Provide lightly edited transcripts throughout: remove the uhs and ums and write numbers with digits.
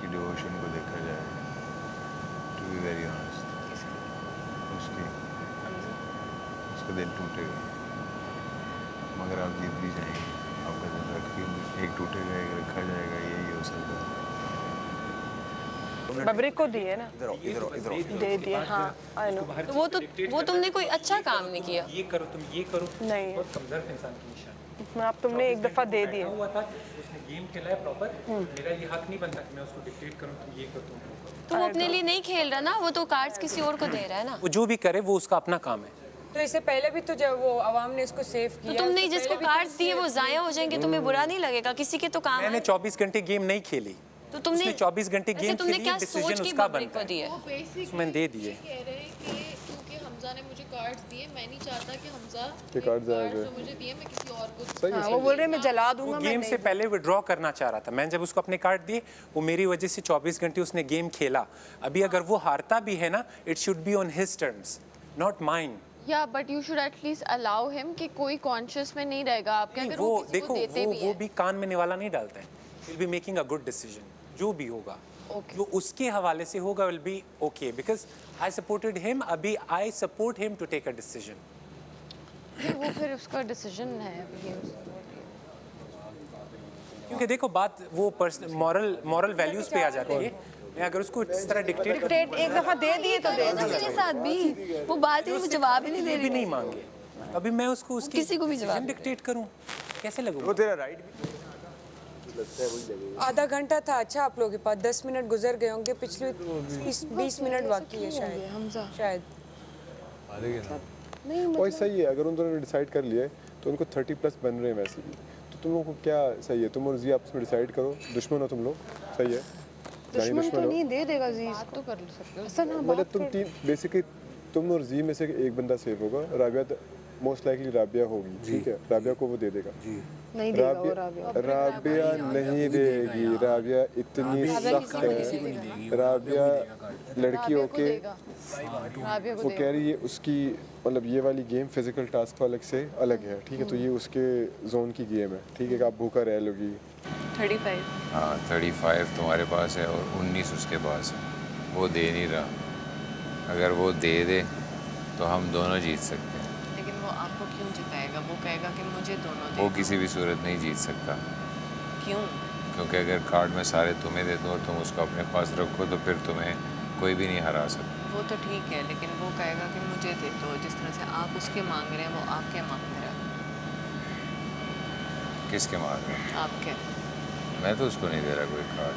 उसकी डिवोशन को देखा जाए, टू बी वेरी ऑनेस्ट, उसकी उसका दिल टूटेगा, मगर आप जीत भी जाएंगे, आपका दिल रखेंगे, एक टूटेगा एक रखा जाएगा, यही हो सकता है। बबरी को दिए ना, दे दिए। हाँ आई नो। तो वो तुमने कोई अच्छा काम नहीं किया। ये करो तुम, ये करो, नहीं बहुत कमजोर इंसान की निशान। अब तुमने एक दफा दे दिए। हुआ था उसने गेम खेला है प्रॉपर, मेरा ये हक नहीं बनता कि मैं उसको डिक्टेट करूं तुम ये करो तुम वो करो। तो वो अपने लिए नहीं खेल रहा ना, वो तो कार्ड्स किसी और को दे रहा है ना। वो जो भी करे वो उसका अपना काम है। तो इससे पहले भी तो जब वो आवाम ने इसको सेव तो किया, तुमने जिसको कार्ड्स दिए वो जाया हो जाएंगे, तुम्हें बुरा नहीं लगेगा? किसी के तो काम मैंने है। 24 घंटे गेम नहीं खेली, तो तुमने 24 घंटे गेम तुमने खेली, क्या डिसीजन सोच के उसका बबरी बनता को दिए? है, मैंने दे दिए। कह रहे हैं कि क्योंकि हमजा ने मुझे कार्ड्स दिए, मैं नहीं चाहता कि हमजा ये कार्ड्स आए जो मुझे दिए मैं किसी और को सही है। वो बोल रहे मैं जला वो दूंगा। गेम से पहले विड्रॉ करना चाह रहा था। मैंने जब उसको अपने कार्ड दिए, वो मेरी वजह से 24 घंटे उसने गेम खेला। अभी अगर वो हारता भी है ना, it should be on his terms, not mine. या but you should at least allow him कि कोई कॉन्शियस में नहीं रहेगा आपके, अगर वो वो किसी देखो को देते भी वो है। भी कान में निवाला नहीं डालता है। Will be making a good decision, जो भी होगा जो उसके हवाले से होगा will be okay, because I supported him, अभी I support him to take a decision. वो फिर उसका डिसीजन है अभी। क्योंकि देखो बात वो मॉरल वैल्यूज पे आ जाती है। मैं अगर उसको इस तरह डिक्टेट एक दफा दे दिए तो दे दिए। मेरे साथ भी वो बात ही, वो जवाब ही नहीं दे भी रही। नहीं मांगे, अभी मैं उसको उसकी किसी को भी जवाब डिक्टेट करूं, कैसे लगूगा? वो तेरा राइट भी आधा घंटा था। अच्छा आप लोगों के पास 10 मिनट गुजर गए होंगे, पिछले 20 मिनट बाकी है शायद। और सही है, अगर उन दोनों ने डिसाइड कर लिया है तो उनको 30 प्लस बन रहे हैं वैसे भी, तो तुम लोगों को क्या सही है, तुम और जी आपस में डिसाइड करो। दुश्मन हो तुम लोग, सही है, दुश्मन तो नहीं दे देगा जीज को। तो कर सकते हो। मतलब तुम तीन बेसिकली तुम और जी में से एक बंदा सेव होगा। राबिया मोस्ट लाइकली राबिया होगी, ठीक है, राबिया को वो दे देगा। नहीं देगा वो राबिया। राबिया नहीं देगी, राबिया इतनी सख्त है। राबिया लड़की होके वो कह रही है उसकी मतलब ये वाली गेम फिजिकल टास्क तो अलग से अलग है, ठीक है, तो ये उसके जोन की गेम है, ठीक है, कि आप भूखा रह लोगी। 35 हाँ 35 तुम्हारे पास है और 19 उसके पास है, वो दे नहीं रहा। अगर वो दे दे तो हम दोनों जीत सकते हैं। लेकिन वो आपको क्यों जिताएगा? वो कहेगा कि मुझे दोनों दे। वो किसी भी सूरत नहीं जीत सकता, क्यों? क्योंकि अगर कार्ड में सारे तुम्हें दे दूँ और तुम उसको अपने पास रखो तो फिर तुम्हें कोई भी नहीं हरा सकता। वो तो ठीक है, लेकिन वो कहेगा कि मुझे दे दो। जिस तरह से आप उसके मांग रहे हैं वो आपके मांग रहा है। किसके मार रहे हैं? आपके। मैं तो उसको नहीं दे रहा कोई कार्ड,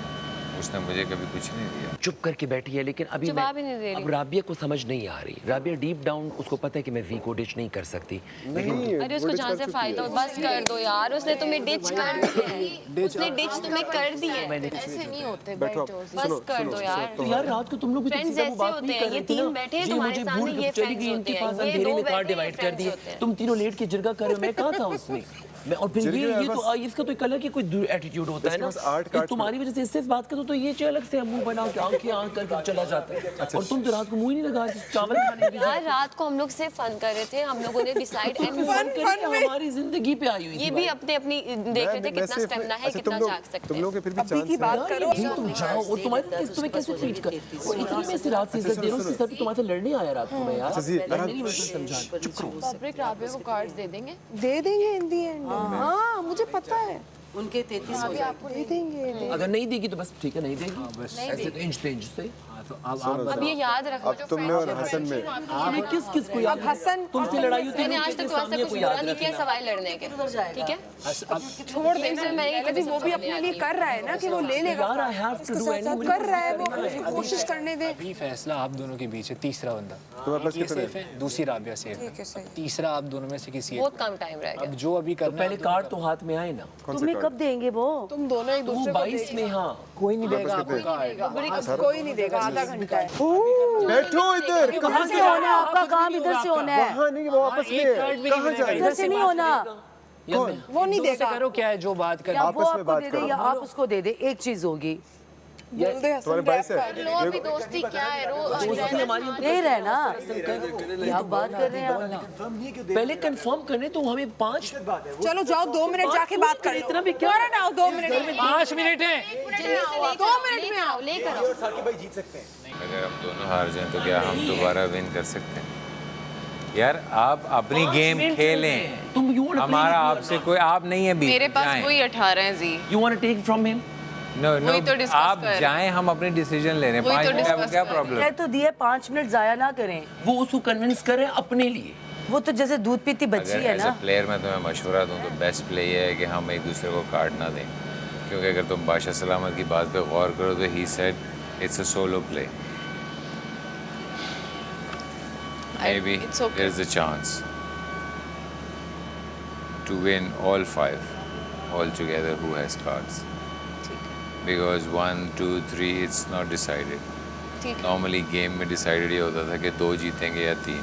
उसने मुझे कभी कुछ नहीं दिया। चुप करके बैठी है, लेकिन अभी जवाब ही नहीं दे रही। अब राबिया को समझ नहीं आ रही। राबिया डीप डाउन उसको पता है कि मैं वी को डिच नहीं कर सकती, लेकिन अरे उसको जहाँ से फायदा हो, बस कर दो यार। उसने तुम्हें डिच कर दिया है, उसने डिच तुम्हें कर दी है। ऐसे नहीं होते बैठो आप, बस कर दो यार। तो यार रात को तुम लोग भी तो फ्रेंड्स सीधा वो ऐसे बात होते नहीं हैं, कर ये रही थी तीन ना। बैठे हैं जी तुम्हारे मुझे सामने, भूल ये चली फ्रेंड्स गई, होते इनके हैं, पास ये अंधेरे दो में कार्ड बैठे हैं, डिवाइड कर फ्रेंड्स दिए। होते हैं। तुम तीनों लेट के जिरगा कर रहे हो, मैं कहा था उसमें मैं। और फिर ये तो इसका तो एक अलग ही कोई एटीट्यूड होता है ना। ये तुम्हारी वजह से इससे बात करो तो ये अलग से मुंह बना के आंखें आंख करके चला जाता है। और तुम तो रात को मुंह ही नहीं लगा चावल खाने की। यार रात को हम लोग सिर्फ फन कर रहे थे, हम लोगों ने डिसाइड हमारी जिंदगी पे आई हुई ये भी अपने अपनी देख रहे थे कितना स्टेमिना है, कितना जाग सकते तुम हैं। लोग के फिर भी चांस की बात करो। जी तुम जाओ और तुम्हारे तुम्हें कैसे ट्रीट कर और इतनी मैं इसे रात से इज्जत दे रहा हूँ, सर तुम्हारे से लड़ने आया रात को मैं यार। लड़ने नहीं मुझे समझा। चुप करो। फैब्रिक राबिया को कार्ड्स दे देंगे। दे देंगे इन दी एंड। हाँ मुझे पता है, उनके 33 हो जाएंगे। दे देंगे। अगर नहीं देगी तो बस ठीक है, नहीं देगी ऐसे तो इंच पे इंच से। अब ये याद रखो अब तुम में और हसन में ये किस किस को याद? हसन तुमसे लड़ाई होती है मैंने आज तक वैसा कुछ बुरा नहीं किया सवाई लड़ने के, ठीक है? छोड़ दे, अभी वो भी अपने लिए कर रहा है ना कि वो ले लेगा। यार I have to do any कर रहा है वो, कोशिश करने दे। अभी फैसला आप दोनों के बीच है। तीसरा बंदा तुम्हारे पास ये कितने सेफ है, दूसरी राबिया सेफ ठीक है, है, सही। तीसरा आप दोनों में से किसी एक। बहुत कम टाइम रह अब गया। जो अभी करना पहले कार्ड तो हाथ में आए ना। तुम्हें कब देंगे वो? तुम दोनों एक तो दूसरे को 22 में हाँ कोई नहीं देगा आपको। कोई नहीं देगा, आधा घंटा है। बैठो इधर। कहाँ से होना है आपका काम? इधर से होना है, वहाँ नहीं, वो वापस में कहाँ जा रहे इधर से नहीं होना। वो नहीं दोनों से देगा। करो क्या है जो बात कर। या वो आपस में आपको बात दे दे करो। या आप उसको दे दे, एक चीज होगी। बोल दे तुम्हारे भाई से लो अभी दोस्ती क्या है दोस्ती हमारी हम तो नहीं रहना क्या बात कर रहे हैं आप? पहले कंफर्म करने तो हमें 5 चलो जाओ 2 मिनट जाके बात कर इतना भी क्या ना 2 मिनट 5 मिनट है 2 मिनट में आओ लेकर आओ अगर हम दोनों हार जाएं तो क्या हम दोबारा विन कर सकते हैं? यार आप अपनी गेम खेलें, तुम हमारा आपसे कोई आप नहीं है बीच मेरे पास वही 18 है जी। You want to take from him? No वही तो discuss आप कर रहे हैं। जाएं, हम अपनी डिसीजन ले रहे हैं। वही 5 तो मिनट discuss क्या कर रहे प्रॉब्लम? कह तो दिए 5 मिनट जाया ना करें। वो उसको कन्विंस करे अपने लिए। वो तो जैसे दूध पीती बच्ची अगर है एज अ ना। प्लेयर मैं तुम्हें मशवरा दूं तो बेस्ट प्ले ये है कि हम एक दूसरे को कार्ड ना दें, क्योंकि अगर तुम बादशाह सलामत की बात पे गौर करो तो he said it's a solo play. Maybe it's okay. there's a chance to win all 5 altogether who has cards. Because 1, 2, 3 it's not decided. ठीक है। Normally game में decided ये होता था कि 2 जीतेंगे या 3।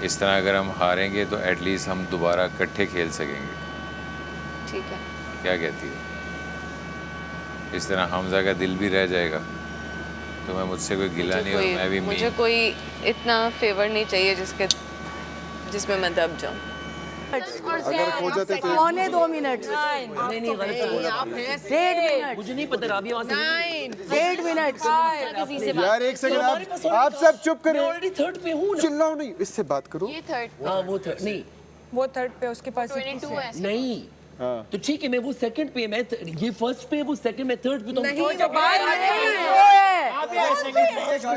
इस तरह अगर हम हारेंगे तो एटलीस्ट हम दोबारा इकट्ठे खेल सकेंगे। ठीक है। क्या कहती है? इस तरह हमजा का दिल भी रह जाएगा। तुम्हें मुझसे कोई गिला नहीं और मैं भी मुझे कोई इतना फेवर नहीं चाहिए जिसमें मैं दब जाऊं। अगर खो जाते तो 1.25 मिनट नहीं नहीं गलत बोला। 1.5 मिनट मुझे नहीं पता राबिया वहां से 1.5 मिनट यार एक सेकंड आप सब चुप करें, ऑलरेडी थर्ड पे हूं ना। चिल्लाओ नहीं, इससे बात करो। ये थर्ड हां वो थर्ड नहीं वो थर्ड पे उसके पास 22 है नहीं तो ठीक है मैं वो सेकंड पे मैं ये फर्स्ट पे वो सेकंड में थर्ड पे तो नहीं तो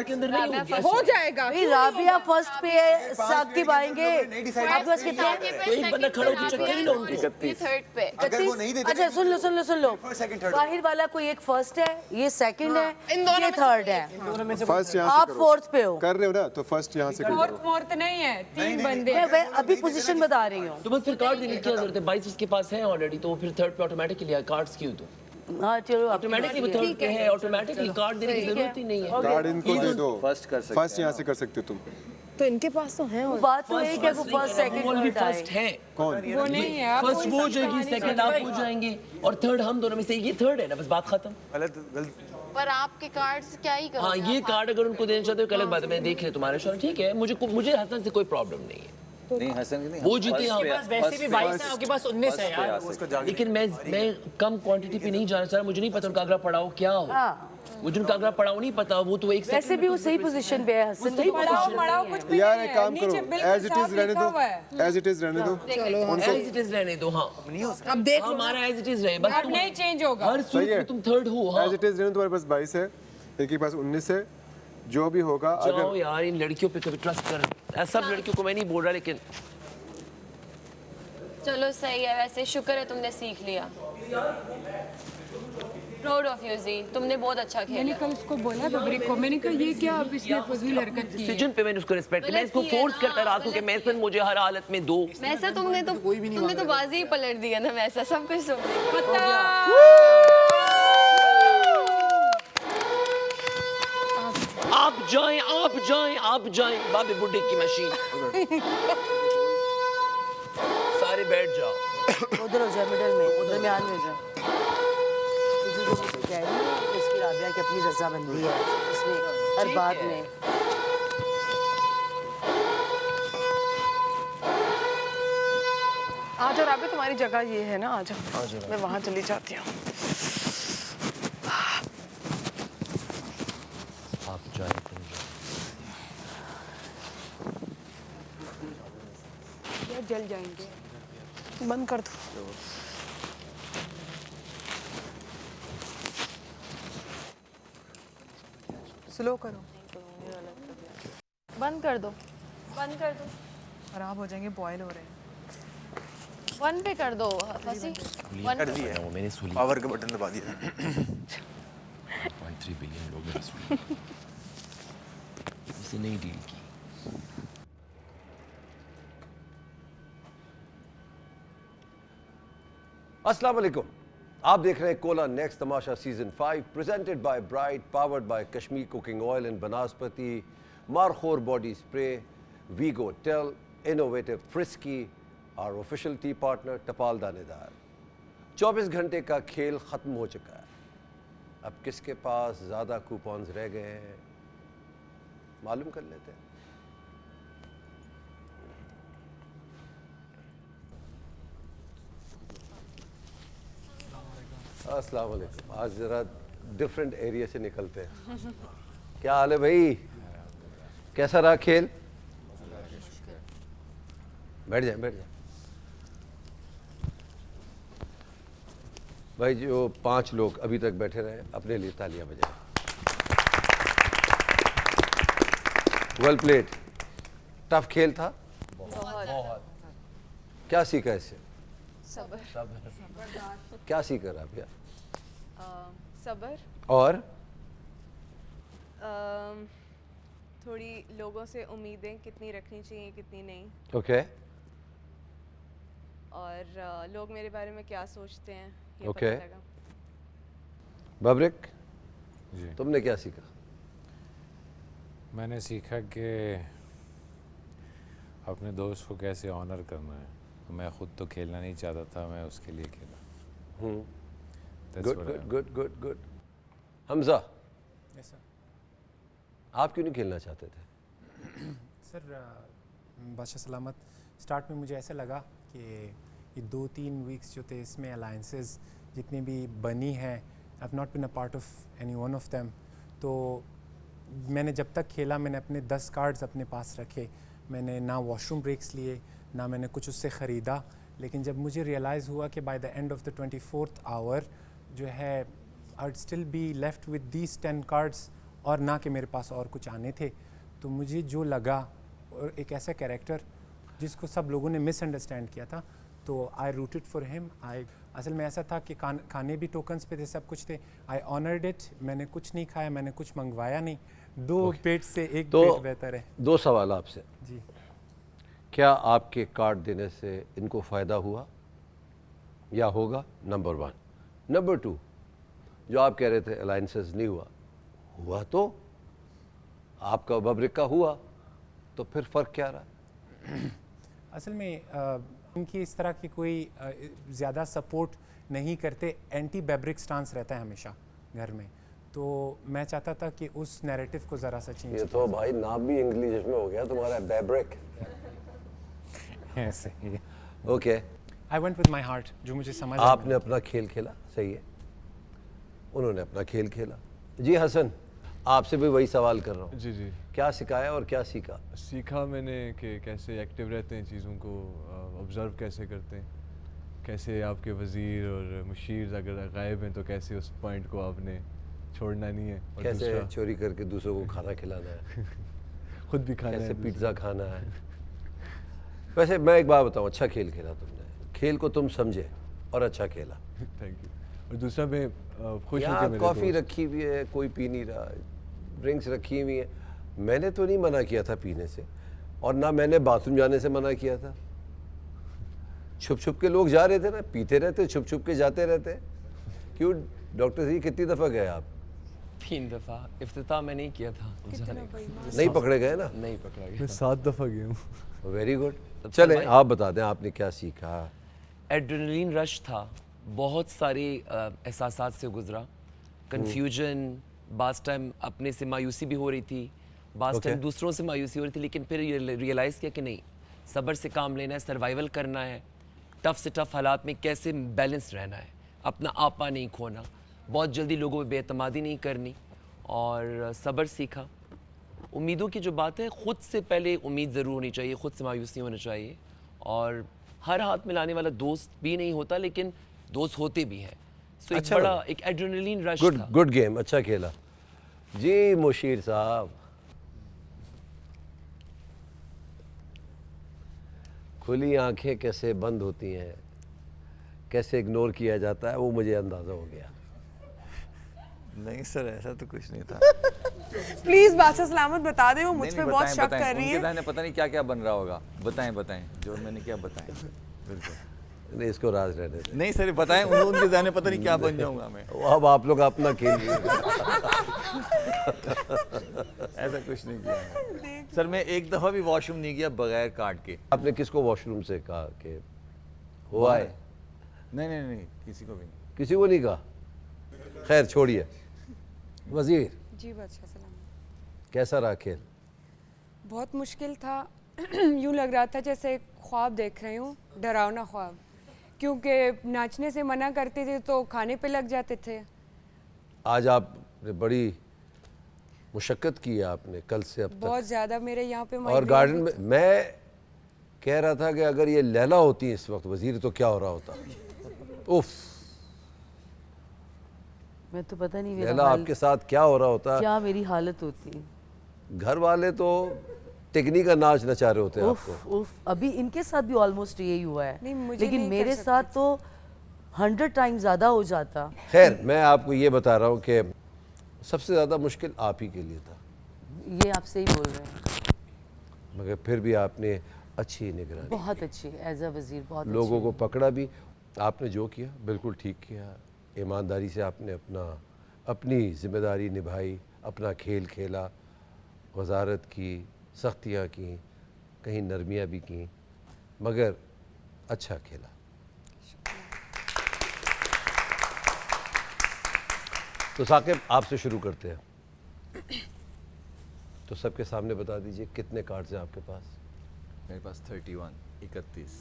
के अंदर नहीं होगी। हो जाएगा। राबिया फर्स्ट पे है, साकिब आएंगे। आपके पास कितने हैं? तो एक बंदा खड़ा होकर चक्कर ही ना उनको। ये थर्ड पे अगर वो नहीं देते अच्छा सुन लो बाहिर वाला कोई एक फर्स्ट है, ये सेकंड है, ये थर्ड है। फर्स्ट यहाँ से आप फोर्थ पे हो। कर रहे हो ना, तो फर्स्ट यहाँ से करो। फोर्थ नहीं है, 3 बंदे मैं अभी पोजीशन बता रही हूँ। तो बस फिर कार्ड देने की क्या जरूरत है? 22 उसके पास है ऑलरेडी, तो फिर थर्ड पे ऑटोमेटिकली कार्ड्स क्यों? तो हाँ चलो ऑटोमेटिकली वो थर्ड पे है, ऑटोमेटिकली कार्ड देने की जरूरत ही नहीं है। कार्ड इनको दे दो, फर्स्ट यहाँ से कर सकते हो तुम। तो इनके पास तो है। बात तो यही है कि वो फर्स्ट सेकंड वो भी फर्स्ट है। कौन? वो नहीं है, आप फर्स्ट वो हो जाएगी, सेकंड आप हो जाएंगे और थर्ड हम दोनों में से ये थर्ड है ना, बस बात खत्म। पर आपके कार्ड्स क्या ही हाँ करोगे ये कार्ड अगर उनको देना चाहते हो अलग बात है, मैं देख लिया तुम्हारे शो ठीक है। मुझे हसन से कोई प्रॉब्लम नहीं है। नहीं हसन की नहीं, वो जीते हम वैसे भी 22 है, आपके पास 19 है यार। लेकिन मैं कम क्वांटिटी पे नहीं जाना चाह रहा। मुझे नहीं पता उनका अगला पड़ाव क्या हो। मुझे उनका अगला पड़ाव नहीं पता। वो तो एक वैसे भी वो सही पोजीशन पे है। हसन सही पड़ाव कुछ भी यार नहीं एक है, काम नीचे करो, बिल्कुल एज इट इज साफ रहने लिखा दो, हुआ है। एज इट इज रहने दो उनको। एज इट इज रहने दो। हाँ अब देख लो हमारा एज इट इज रहे बस। अब नहीं चेंज होगा। हर सूरत में तुम थर्ड हो। हाँ एज इट इज रहने, तुम्हारे पास 22 है, एक के पास 19 है। जो भी होगा जाओ अगर यार इन लड़कियों पे कभी ट्रस्ट कर। सब लड़कियों को मैं नहीं बोल रहा, लेकिन चलो सही है। वैसे शुक्र है तुमने सीख लिया। प्राउड ऑफ यू जी, तुमने बहुत अच्छा मैंने खेला। कल उसको बोला बबरी को, मैंने कहा ये क्या अब इसने फजूल हरकत की है। डिसीजन पे मैंने उसको रिस्पेक्ट, मैं इसको फोर्स करता रहा हूं कि मैसन मुझे हर हालत में दो। वैसा तुमने तो बाजी ही पलट दिया ना। वैसा सब कुछ आप जाएं बाबे बुड्ढे की मशीन। सारे बैठ जाओ। उधर हो जाओ, मिडिल में, उधर में में हो जाओ। किसी को मुझे कह रही है इसकी राबिया की अपनी रजामंदी है इसमें हर बात में। आ जाओ राबिया, तुम्हारी जगह ये है ना, आ जाओ। मैं वहाँ चली जाती हूँ। आप जाएं तुम या जल जाएंगे। बंद कर दो। स्लो करो। बंद कर दो। बंद कर दो। खराब हो जाएंगे, बॉयल हो रहे हैं। 1 पे कर दो फसी। 1 कर दिया वो मैंने सुन पावर का बटन दबा दिया। 1.3 बिलियन लोग हैं सुन इसे नहीं डील की। अस्सलाम वालेकुम, आप देख रहे हैं Cola Next Tamasha season 5 presented by Brite, powered by Kashmir cooking oil and Banaspati, Markhor body spray, Vigo tail, innovative Frisky, और official tea partner Tapal Danedar. 24 घंटे का खेल खत्म हो चुका है। अब किसके पास ज़्यादा कूपन्स रह गए हैं मालूम कर लेते हैं। अस्सलाम वालेकुम। आज ज़रा डिफरेंट एरिया से निकलते हैं। क्या हाल है भाई, कैसा रहा खेल? बैठ जाए बैठ जाए भाई। जो 5 लोग अभी तक बैठे रहे अपने लिए तालियां बजाएं। Well played. टफ खेल था। बहुत। क्या सीखा इससे? सब्र। क्या सीखा रहा भैया? सब्र और थोड़ी लोगों से उम्मीदें कितनी रखनी चाहिए कितनी नहीं, ओके और लोग मेरे बारे में क्या सोचते हैं ये ओके। पता लगा। बब्रिक जी तुमने क्या सीखा? मैंने सीखा कि अपने दोस्त को कैसे ऑनर करना है। मैं खुद तो खेलना नहीं चाहता था, मैं उसके लिए खेला। Good good good good good. Hamza आप क्यों नहीं खेलना चाहते थे? सर बादशाह सलामत, स्टार्ट में मुझे ऐसा लगा कि ये 2-3 वीक्स जो थे इसमें अलाइंसेस जितनी भी बनी हैं, I have not been a part of any one of them. तो मैंने जब तक खेला मैंने अपने 10 कार्ड्स अपने पास रखे। मैंने ना वॉशरूम ब्रेक्स लिए ना मैंने कुछ उससे ख़रीदा। लेकिन जब मुझे रियलाइज़ हुआ कि by the end of the 24th hour जो है I would still be left with these 10 cards, और ना कि मेरे पास और कुछ आने थे, तो मुझे जो लगा, और एक ऐसा कैरेक्टर जिसको सब लोगों ने मिसअंडरस्टैंड किया था, तो आई रूटेड फॉर हिम। असल में ऐसा था कि खाने भी टोकन्स पे थे, सब कुछ थे। आई ऑनर्ड इट। मैंने कुछ नहीं खाया, मैंने कुछ मंगवाया नहीं। 2 पेट से एक पेट बेहतर है। 2 सवाल आपसे। जी, क्या आपके कार्ड देने से इनको फ़ायदा हुआ या होगा? नंबर 1। नंबर 2, जो आप कह रहे थे अलाइंसेस नहीं हुआ तो आपका बब्रिक का हुआ, तो फिर फ़र्क क्या रहा? असल में उनकी इस तरह की कोई ज़्यादा सपोर्ट नहीं करते। एंटी बैब्रिक स्टांस रहता है हमेशा घर में, तो मैं चाहता था कि उस नैरेटिव को ज़रा सा चेंज। ये तो भाई नाम भी इंग्लिश में हो गया तुम्हारा, बैब्रिक। ऐसे ही okay, I went with my heart, जो मुझे समझ। आपने अपना खेल खेला, सही है, उन्होंने अपना खेल खेला। जी हसन, आपसे भी वही सवाल कर रहा हूँ। जी जी। क्या सिखाया और क्या सीखा? सीखा मैंने कि कैसे एक्टिव रहते हैं, चीज़ों को ऑब्ज़र्व कैसे करते हैं, कैसे आपके वज़ीर और मुशीर अगर गायब हैं तो कैसे उस पॉइंट को आपने छोड़ना नहीं है, और कैसे दूसरा चोरी करके दूसरों को खाना खिलाना है, खुद भी खाना है, कैसे पिज्ज़ा खाना है। वैसे मैं एक बात बताऊँ, अच्छा खेल खेला तुमने, खेल को तुम समझे और अच्छा खेला। Thank you. और दूसरा मैं खुश हूँ कि यहाँ मेरे कॉफ़ी दोस्त- रखी हुई है, कोई पी नहीं रहा, ड्रिंक्स रखी हुई है। मैंने तो नहीं मना किया था पीने से, और ना मैंने बाथरूम जाने से मना किया था। छुप छुप के लोग जा रहे थे ना, पीते रहते, छुप छुप के जाते रहते। क्यों डॉक्टर जी, कितनी दफ़ा गए आप? 3 दफ़ा। इफ्तिताह में नहीं किया था। नहीं पकड़े गए ना? नहीं पकड़ा गया। मैं 7 दफ़ा गया हूँ। Very good. चलें, आप बता दें आपने क्या सीखा? एड्रेनलिन रश था, बहुत सारे एहसासात से गुजरा। कन्फ्यूजन, बास टाइम अपने से मायूसी भी हो रही थी, बास टाइम दूसरों से मायूसी हो रही थी, लेकिन फिर रियलाइज़ किया कि नहीं, सब्र से काम लेना है, सर्वाइवल करना है, टफ से टफ हालात में कैसे बैलेंस रहना है, अपना आपा नहीं खोना, बहुत जल्दी लोगों पे बेतमादी नहीं करनी, और सब्र सीखा। उम्मीदों की जो बात है, ख़ुद से पहले उम्मीद ज़रूर होनी चाहिए, ख़ुद से मायूसी होनी चाहिए, और हर हाथ में लाने वाला दोस्त भी नहीं होता, लेकिन दोस्त होते भी हैं। सो अच्छा, एक बड़ा एक एड्रेनलिन रश गुड था। गुड गेम, अच्छा खेला। जी मुशीर साहब, खुली आंखें कैसे बंद होती हैं, कैसे इग्नोर किया जाता है, वो मुझे अंदाज़ा हो गया। नहीं सर, ऐसा तो कुछ नहीं था। प्लीज बादशाह सलामत बता दे, वो मुझ नहीं, पे नहीं, बहुत बताएं, शक बताएं। कर रही उनके है। ज़हन में पता नहीं क्या क्या बन रहा होगा। बताएं बताएं जो मैंने क्या बताएं। बिल्कुल नहीं, इसको राज रहने दें। नहीं सर, बताएं, उनके ज़हन में पता नहीं क्या बन जाऊंगा मैं। अब आप लोग अपना खेल लिए। ऐसा कुछ नहीं किया है। सर मैं एक दफ़ा भी वॉशरूम नहीं गया बगैर कार्ड के। आपने किसको वॉशरूम से कहा कि हुआ है? नहीं नहीं नहीं, किसी को भी नहीं। किसी को नहीं कहा? खैर छोड़िए, वजीर जी बादशाह सलाम। कैसा रहा खेल? बहुत मुश्किल था। यूँ लग रहा था जैसे एक ख्वाब देख रही हूँ, डरावना ख्वाब, क्योंकि नाचने से मना करते थे तो खाने पे लग जाते थे। आज आपने बड़ी मुशक्क़त की है आपने कल से अब तक। बहुत ज़्यादा मेरे यहाँ पे और गार्डन में मैं कह रहा था कि अगर ये लैला होती इस वक्त वजीर तो क्या हो रहा होता। उफ, मैं तो पता नहीं मेरा लैला आपके साथ क्या हो रहा होता। क्या मेरी हालत होती। घर वाले तो टेक्निक का नाच नचा रहे होते हैं आपको। उफ, अभी इनके साथ भी ऑलमोस्ट यही हुआ है, लेकिन नहीं मेरे साथ तो 100 टाइम ज़्यादा हो जाता। खैर मैं आपको ये बता रहा हूँ कि सबसे ज़्यादा मुश्किल आप ही के लिए था। ये आप सही बोल रहे हैं, मगर फिर भी आपने अच्छी निगरानी, बहुत अच्छी एज अ वजीर, बहुत लोगों को पकड़ा भी। आपने जो किया बिल्कुल ठीक किया, ईमानदारी से आपने अपनी जिम्मेदारी निभाई, अपना खेल खेला, वजारत की, सख्तियाँ की, कहीं नरमियाँ भी की, मगर अच्छा खेला। तो साकिब आपसे शुरू करते हैं। तो सबके सामने बता दीजिए कितने कार्ड्स हैं आपके पास? मेरे पास 31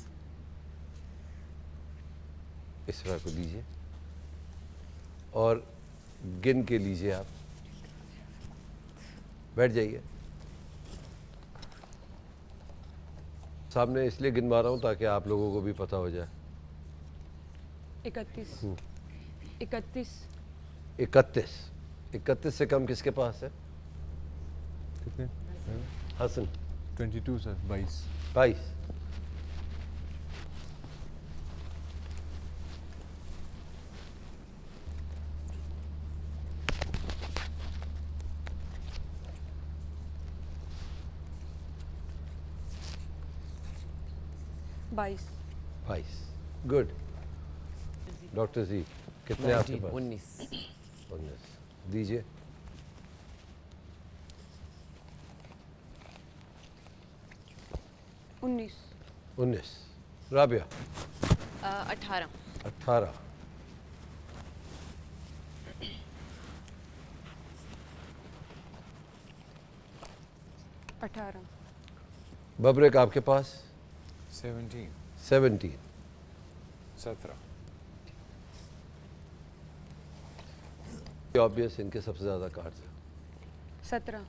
इस तरह को लीजिए और गिन के लीजिए। आप बैठ जाइए। सामने इसलिए गिनवा रहा हूँ ताकि आप लोगों को भी पता हो जाए। 31 से कम किसके पास है? कितने? हसन 22 सर, 22। 22। गुड। डॉक्टर जी कितने आपके पास? 19 दीजिए। 19। राबिया 18। 18। बबरेक आपके पास? 17। 17। 17। ऑब्वियस इनके सबसे ज़्यादा कार्ड्स हैं। 17।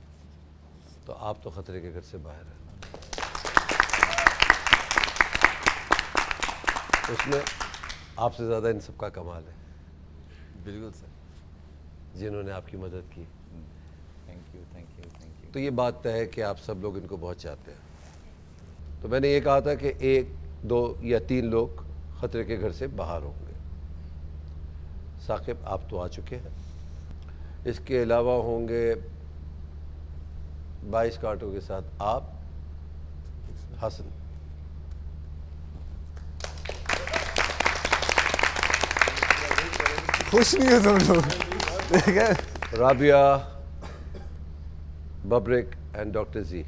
तो आप तो खतरे के घर से बाहर हैं। उसमें आपसे ज़्यादा इन सब का कमाल है। बिल्कुल सर, जिन्होंने आपकी मदद की। Thank you. तो ये बात तय है कि आप सब लोग इनको बहुत चाहते हैं। तो मैंने ये कहा था कि 1, 2 या 3 लोग खतरे के घर से बाहर होंगे। साकिब आप तो आ चुके हैं। इसके अलावा होंगे 22 कार्डों के साथ आप, हसन। खुश नहीं है तुम लोग। राबिया, बबरेक एंड डॉक्टर जी,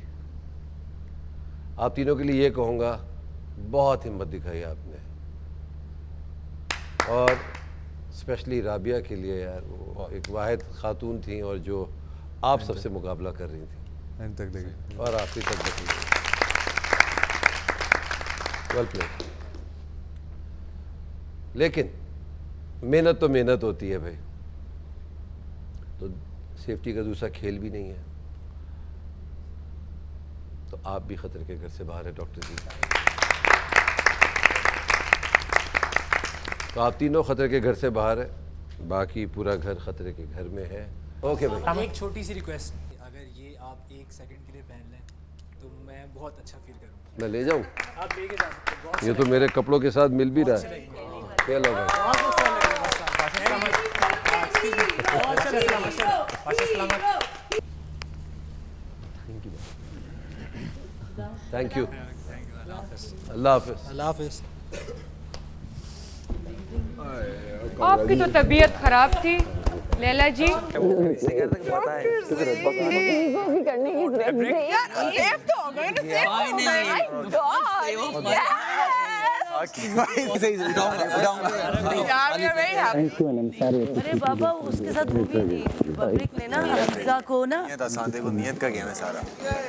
आप तीनों के लिए ये कहूँगा बहुत हिम्मत दिखाई आपने, और स्पेशली राबिया के लिए यार, वो एक वाहिद खातून थी और जो आप सबसे मुकाबला कर रही थी एंड तक देखे और आखिरी तक देखी। Well played. लेकिन मेहनत तो मेहनत होती है भाई, तो सेफ्टी का दूसरा खेल भी नहीं है। तो आप भी खतरे के घर से बाहर है डॉक्टर जी। तो आप तीनों खतरे के घर से बाहर है, बाकी पूरा घर खतरे के घर में है। ओके भाई, एक छोटी सी रिक्वेस्ट, अगर ये आप 1 सेकंड के लिए पहन लें तो मैं बहुत अच्छा फील करूँगा। मैं ले जाऊँ? आप लेके जा सकते हैं। ये तो मेरे कपड़ों के साथ मिल भी रहा है। क्या लग रहा है? Thank you. अल्लाह हाफिज़। अल्लाह हाफिज़। आपकी तो तबीयत खराब थी लैला जी। करने की अरे बाबा उसके साथ वो भी पब्लिक ने ना हमजा को ना नियत आसान, देखो नियत का गेम है सारा।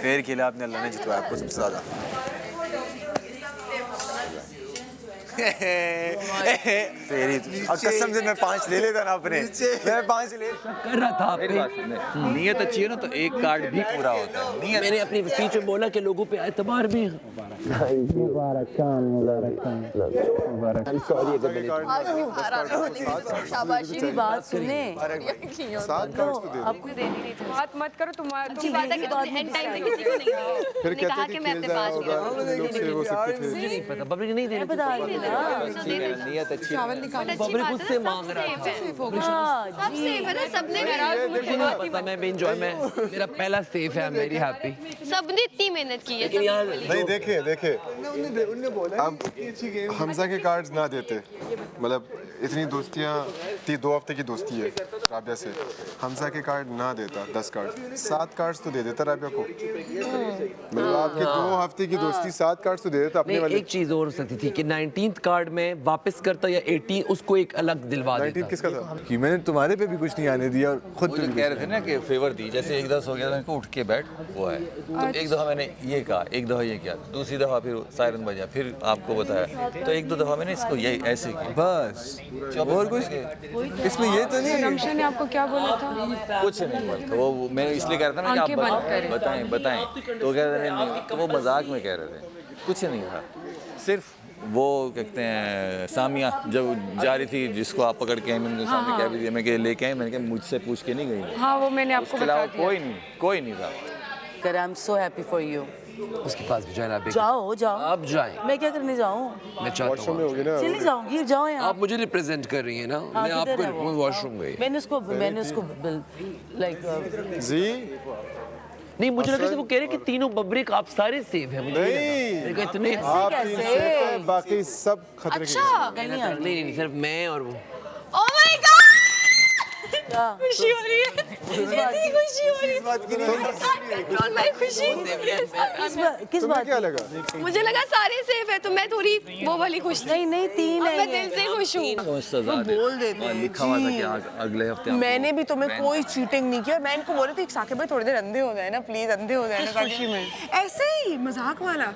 फेर खेला आपने, अल्लाह ने जितवाया आपको सबसे ज्यादा। तेरी अब कसम से मैं 5 ले लेता ना अपने, मैं 5 ले कर रहा था मेरी बात सुनने, नियत अच्छी है ना तो एक कार्ड भी पूरा होता है। नियत मैंने अपनी स्पीच में बोला कि लोगों पे एतबार भी शाबाशी की बात सुने 7 कार्ड्स तो दे दो। आपको देनी नहीं थी बात मत करो तुम्हारा अच्छी बात है कि तुमने एंड टाइम पे किसी को नहीं दिया। फिर तुमने कहा कहते कि थे मैं खेल अपने जाया पास होगा, लोग सेव हो सकते थे। नहीं पता बबरी नहीं देनी बता देना नियत अच्छी है। बबरी खुद से मांग रहा था सब सेफ है ना, सबने मुझे नहीं पता, मैं भी enjoy, मैं मेरा पहला सेफ है, वेरी हैप्पी। सबने इतनी मेहनत की है। लेकिन यार नहीं देखे अब हमजा के कार्ड्स ना देते, मतलब इतनी दोस्तियाँ थी, 2 हफ्ते की दोस्ती है राबिया से, हमजा के कार्ड ना देता 10 कार्ड, 7 कार्ड्स तो दे देता राबिया को। मतलब आपके 2 हफ्ते की दोस्ती 7 कार्ड्स तो दे देता अपने नहीं, वाले। एक चीज और हो सकती थी कि 19th कार्ड में वापस करता या 18 उसको एक अलग दिलवा देता। 19 किसका था? कि मैंने तुम्हारे पे भी कुछ नहीं आने दिया और खुद वो पे जो भी कह रहे थे ना कि फेवर दी, जैसे एक दफ़ा हो गया था मैंने कहा उठ के बैठ, वो है तो एक दफ़ा मैंने ये कहा, एक दफ़ा ये किया, दूसरी दफ़ा फिर सायरन बजा, फिर आपको बताया, तो 1-2 दफ़ा मैंने इसको ये ऐसे किया बस, और कुछ इसमें ये तो नहीं। रमशा ने आपको क्या बोला था? कुछ नहीं बोलता वो, मैं इसलिए कह रहा था ना आंखें कि बंद आप करें। बताएं तो कह रहे नहीं, तो वो मजाक में कह रहे थे, कुछ नहीं था, सिर्फ वो कहते हैं सामिया जब जा रही थी जिसको आप पकड़ के मैंने उनके सामने कह भी दिया, मैं लेके आई, मैंने कहा मुझसे पूछ के नहीं गई। हाँ वो मैंने आपको उसके बता अलावा दिया। कोई नहीं था। कर I am so happy for you. उसके पास भी जाना, जाओ जाओ, आप जाएं, मैं क्या करने जाऊँ? मैं चाहता वॉशरूम में हूँ होगी ना, चली जाऊंगी, जाओ यहाँ। आप मुझे रिप्रेजेंट कर रही हैं ना, हाँ, मैं किधर है वो? आपको वॉशरूम गई। मैंने उसको लाइक जी नहीं, मुझे लगा कि वो कह रहे कि तीनों बबरिक आप सारे सेव हैं। मुझे नहीं, लगा इतने आप 3 सेफ हैं, बाकी सब खतरे के। नहीं, सिर्फ मैं और वो। ओह माय गॉड, क्या खुशी हो रही है, इतनी खुशी हो रही है, कंट्रोल माय खुशी। किस बात क्या लगा? मुझे लगा सारे सेफ है तो मैं थोड़ी वो वाली खुश थी। नहीं 3 है मैं दिल से खुश हूँ। बोल देते हैं लिखा हुआ था कि अगले हफ्ते मैंने भी तुम्हें कोई चीटिंग नहीं किया। मैं इनको बोल रही थी साकिब भाई थोड़ी देर अंधे हो जाए ना, प्लीज अंधे हो जाए ना, खुशी में ऐसे ही मजाक वाला।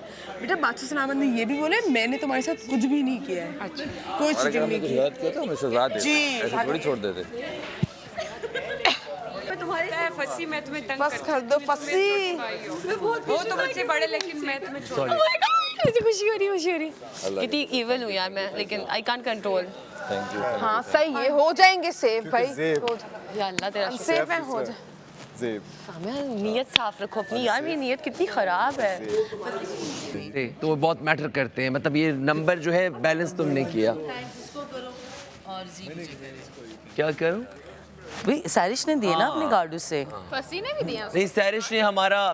बेटा बादशाह सलामत ने ये भी बोले मैंने तुम्हारे साथ कुछ भी नहीं किया है। अच्छा कोई चीटिंग नहीं की। याद किया था मैं सजा दे, जी। ऐसे थोड़ी छोड़ देते। मैं तुम्हारे साथ फंसी, मैं तुम्हें तंग बस कर दो फंसी। वो तो मुझसे बड़े, लेकिन मैं तुम्हें छोड़। Oh my God, मुझे खुशी हो रही। कितनी इविल हूँ यार मैं, लेकिन I can't control. Thank you. हाँ सही है, हो जाएंगे सेफ भाई, सेफ। हो जाएंगे। या अल्लाह तेरा शुक्र। सेफ है, हो जाए। जेब सामिया नीयत साफ रखो अपनी, यार मेरी नीयत कितनी खराब है। तो वो बहुत मैटर करते हैं, मतलब ये नंबर जो है बैलेंस तुमने किया। क्या करूं? भाई सारिश ने दिए ना अपने कार्ड उससे। फसी ने भी दिया। नहीं, सैरिश ने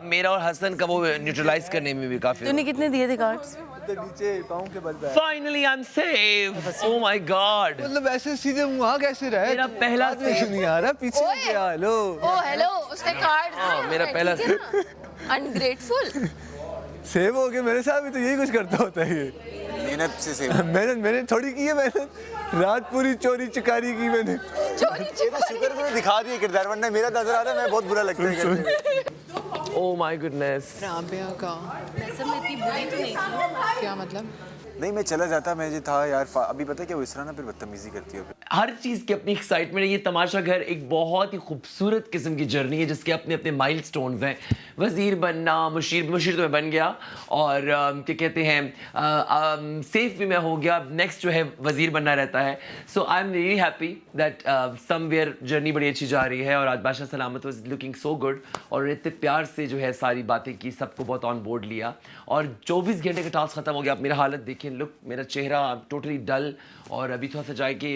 मेरा और हसन का वो न्यूट्रलाइज करने में भी काफी। तूने कितने दिए थे कार्ड्स? नीचे पाँव के बल पे। Finally I am safe. Oh my God, मतलब ऐसे सीधे वहाँ कैसे रहे? मेरा पहला कुछ नहीं आ रहा, पीछे क्या? हेलो ओ हेलो, उसने कार्ड हाँ, मेरा पहला अनग्रेटफुल। सेव हो गए, मेरे साथ भी तो यही कुछ करता होता है ये। मेहनत से सेव। मैंने थोड़ी की है, मैंने रात पूरी चोरी चकारी की मैंने। शुक्र करो दिखा दिए किरदार, वरना मेरा नजर आ रहा है, मैं बहुत बुरा लगता है। Oh my goodness. राबिया का वैसे मैं इतनी बुरी तो नहीं थी। क्या मतलब? नहीं मैं चला जाता, मैं जो था यार अभी पता है क्या, वो इस तरह ना फिर बदतमीजी करती है। हर चीज़ की अपनी एक्साइटमेंट है। ये तमाशा घर एक बहुत ही खूबसूरत किस्म की जर्नी है जिसके अपने अपने माइलस्टोन्स हैं। वज़ीर बनना, मुशीर तो मैं बन गया, और क्या कहते हैं सेफ भी मैं हो गया। नेक्स्ट जो है वज़ीर बनना रहता है। So I am really happy that somewhere journey बड़ी अच्छी जा रही है। और आज बादशाह सलामत वाज लुकिंग सो गुड, और इतने प्यार से जो है सारी बातें की, सबको बहुत ऑन बोर्ड लिया, और 24 घंटे का टास्क ख़त्म हो गया। अब मेरा हालत देखें, लुक, मेरा चेहरा टोटली डल, और अभी थोड़ा सा जाए कि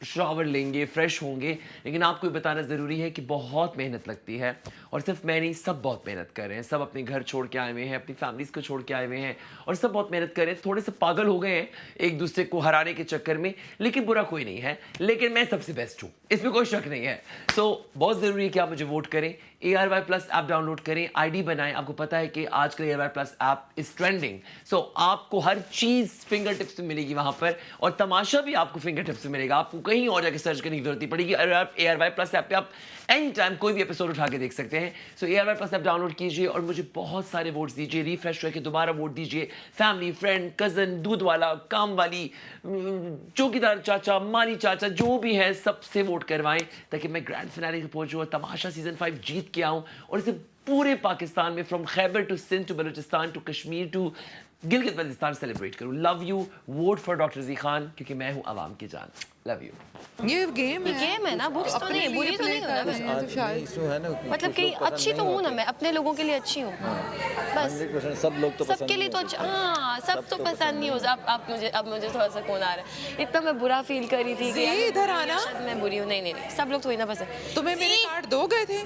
शावर लेंगे, फ्रेश होंगे, लेकिन आपको ये बताना ज़रूरी है कि बहुत मेहनत लगती है और सिर्फ मैं नहीं, सब बहुत मेहनत कर रहे हैं, सब अपने घर छोड़ के आए हुए हैं, अपनी फैमिलीज़ को छोड़ के आए हुए हैं और सब बहुत मेहनत कर रहे हैं, थोड़े से पागल हो गए हैं एक दूसरे को हराने के चक्कर में, लेकिन बुरा कोई नहीं है, लेकिन मैं सबसे बेस्ट हूँ, इसमें कोई शक नहीं है। सो बहुत ज़रूरी है कि आप मुझे वोट करें, ARY+ ऐप डाउनलोड करें, ID बनाएं। आपको पता है कि आजकल ARY+ ऐप इज़ ट्रेंडिंग, सो आपको हर चीज़ फिंगर टिप्स में मिलेगी वहाँ पर और तमाशा भी आपको फिंगर टिप्स में मिलेगा, आपको कहीं और जाके सर्च करने की जरूरत नहीं पड़ेगी। ARY+ ऐप पे आप एनी टाइम कोई भी एपिसोड उठा के देख सकते हैं। सो ARY+ ऐप डाउनलोड कीजिए और मुझे बहुत सारे वोट्स दीजिए, रिफ्रेश करके दोबारा वोट दीजिए। फैमिली, फ्रेंड, कज़न, दूध वाला, काम वाली, चौकीदार चाचा, माली चाचा, जो भी है सबसे वोट करवाएं ताकि मैं ग्रैंड फिनाले पे पहुंचूं और तमाशा सीजन 5 जीत के आऊं और इसे पूरे पाकिस्तान में from Khyber to Sindh to Balochistan to Kashmir to Gilgit Baltistan celebrate करूं। Love you, vote for doctor G Khan क्योंकि मैं हूं आवाम की जान। Love you. ये गेम है ना, बुक्स तो नहीं, बुरी तो नहीं हूं ना मैं, मतलब कहीं अच्छी तो हूं ना मैं, अपने लोगों के लिए अच्छी हूं, बस 100% सब लोग तो सबके लिए तो अच्छा, हाँ सब तो पसंद नहीं हो। अब मुझे थोड़ा सा कौन आ रहा है, इतना मैं बुरा फील कर रही थी कि इधर आना, मैं बुरी हूँ। नहीं सब लोग तो ही ना पसंद। तुम्हें मेरे कार्ड 2 गए थे?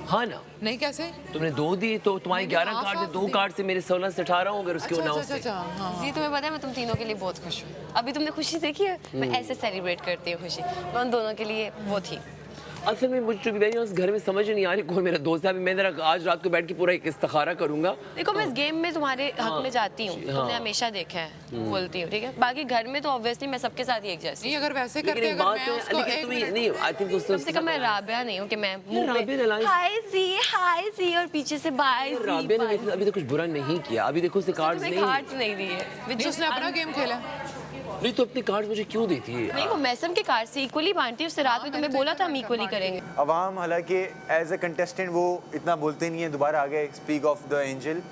हाँ ना, नहीं कैसे? तुमने 2 दिए तो तुम्हारे 11 कार्ड थे, 2 कार्ड से मेरे 16 से 18 हो गए, उसके 9 से। जी तुम्हें पता है मैं तुम तीनों के लिए बहुत खुश हूँ। अभी तुमने खुशी देखी है, मैं ऐसे सेलिब्रेट करती हूँ खुशी, मैं उन दोनों के लिए वो थी। असल में मुझे घर में समझ नहीं आ रही कौन मेरा दोस्त है। अभी मैं आज रात को बैठ के पूरा एक इस्तिखारा करूंगा। देखो मैं इस गेम में तुम्हारे हक में जाती हूँ, तुमने हमेशा देखा है, बोलती हूँ, ठीक है। बाकी घर में तो ऑब्वियसली मैं सबके साथ ही एक जैसी। नहीं अगर वैसे करते अगर मैं उसको कम से कम मैं राबिया नहीं हूँ कि मैं हाय सी और पीछे से बाय। राबिया ने अभी तक कुछ बुरा नहीं किया। अभी देखो उसे कार्ड्स नहीं दिए, उसने अपना गेम खेला। नहीं तो अपने कार्ड मुझे क्यों देती है? नहीं वो मैसम के कार्ड से इक्वली बांटती है, उससे रात में तुम्हें बोला था हम इक्वली करेंगे। अवाम हालांकि एज ए कंटेस्टेंट वो इतना बोलते नहीं है, दोबारा आ गए स्पीक ऑफ द एंजल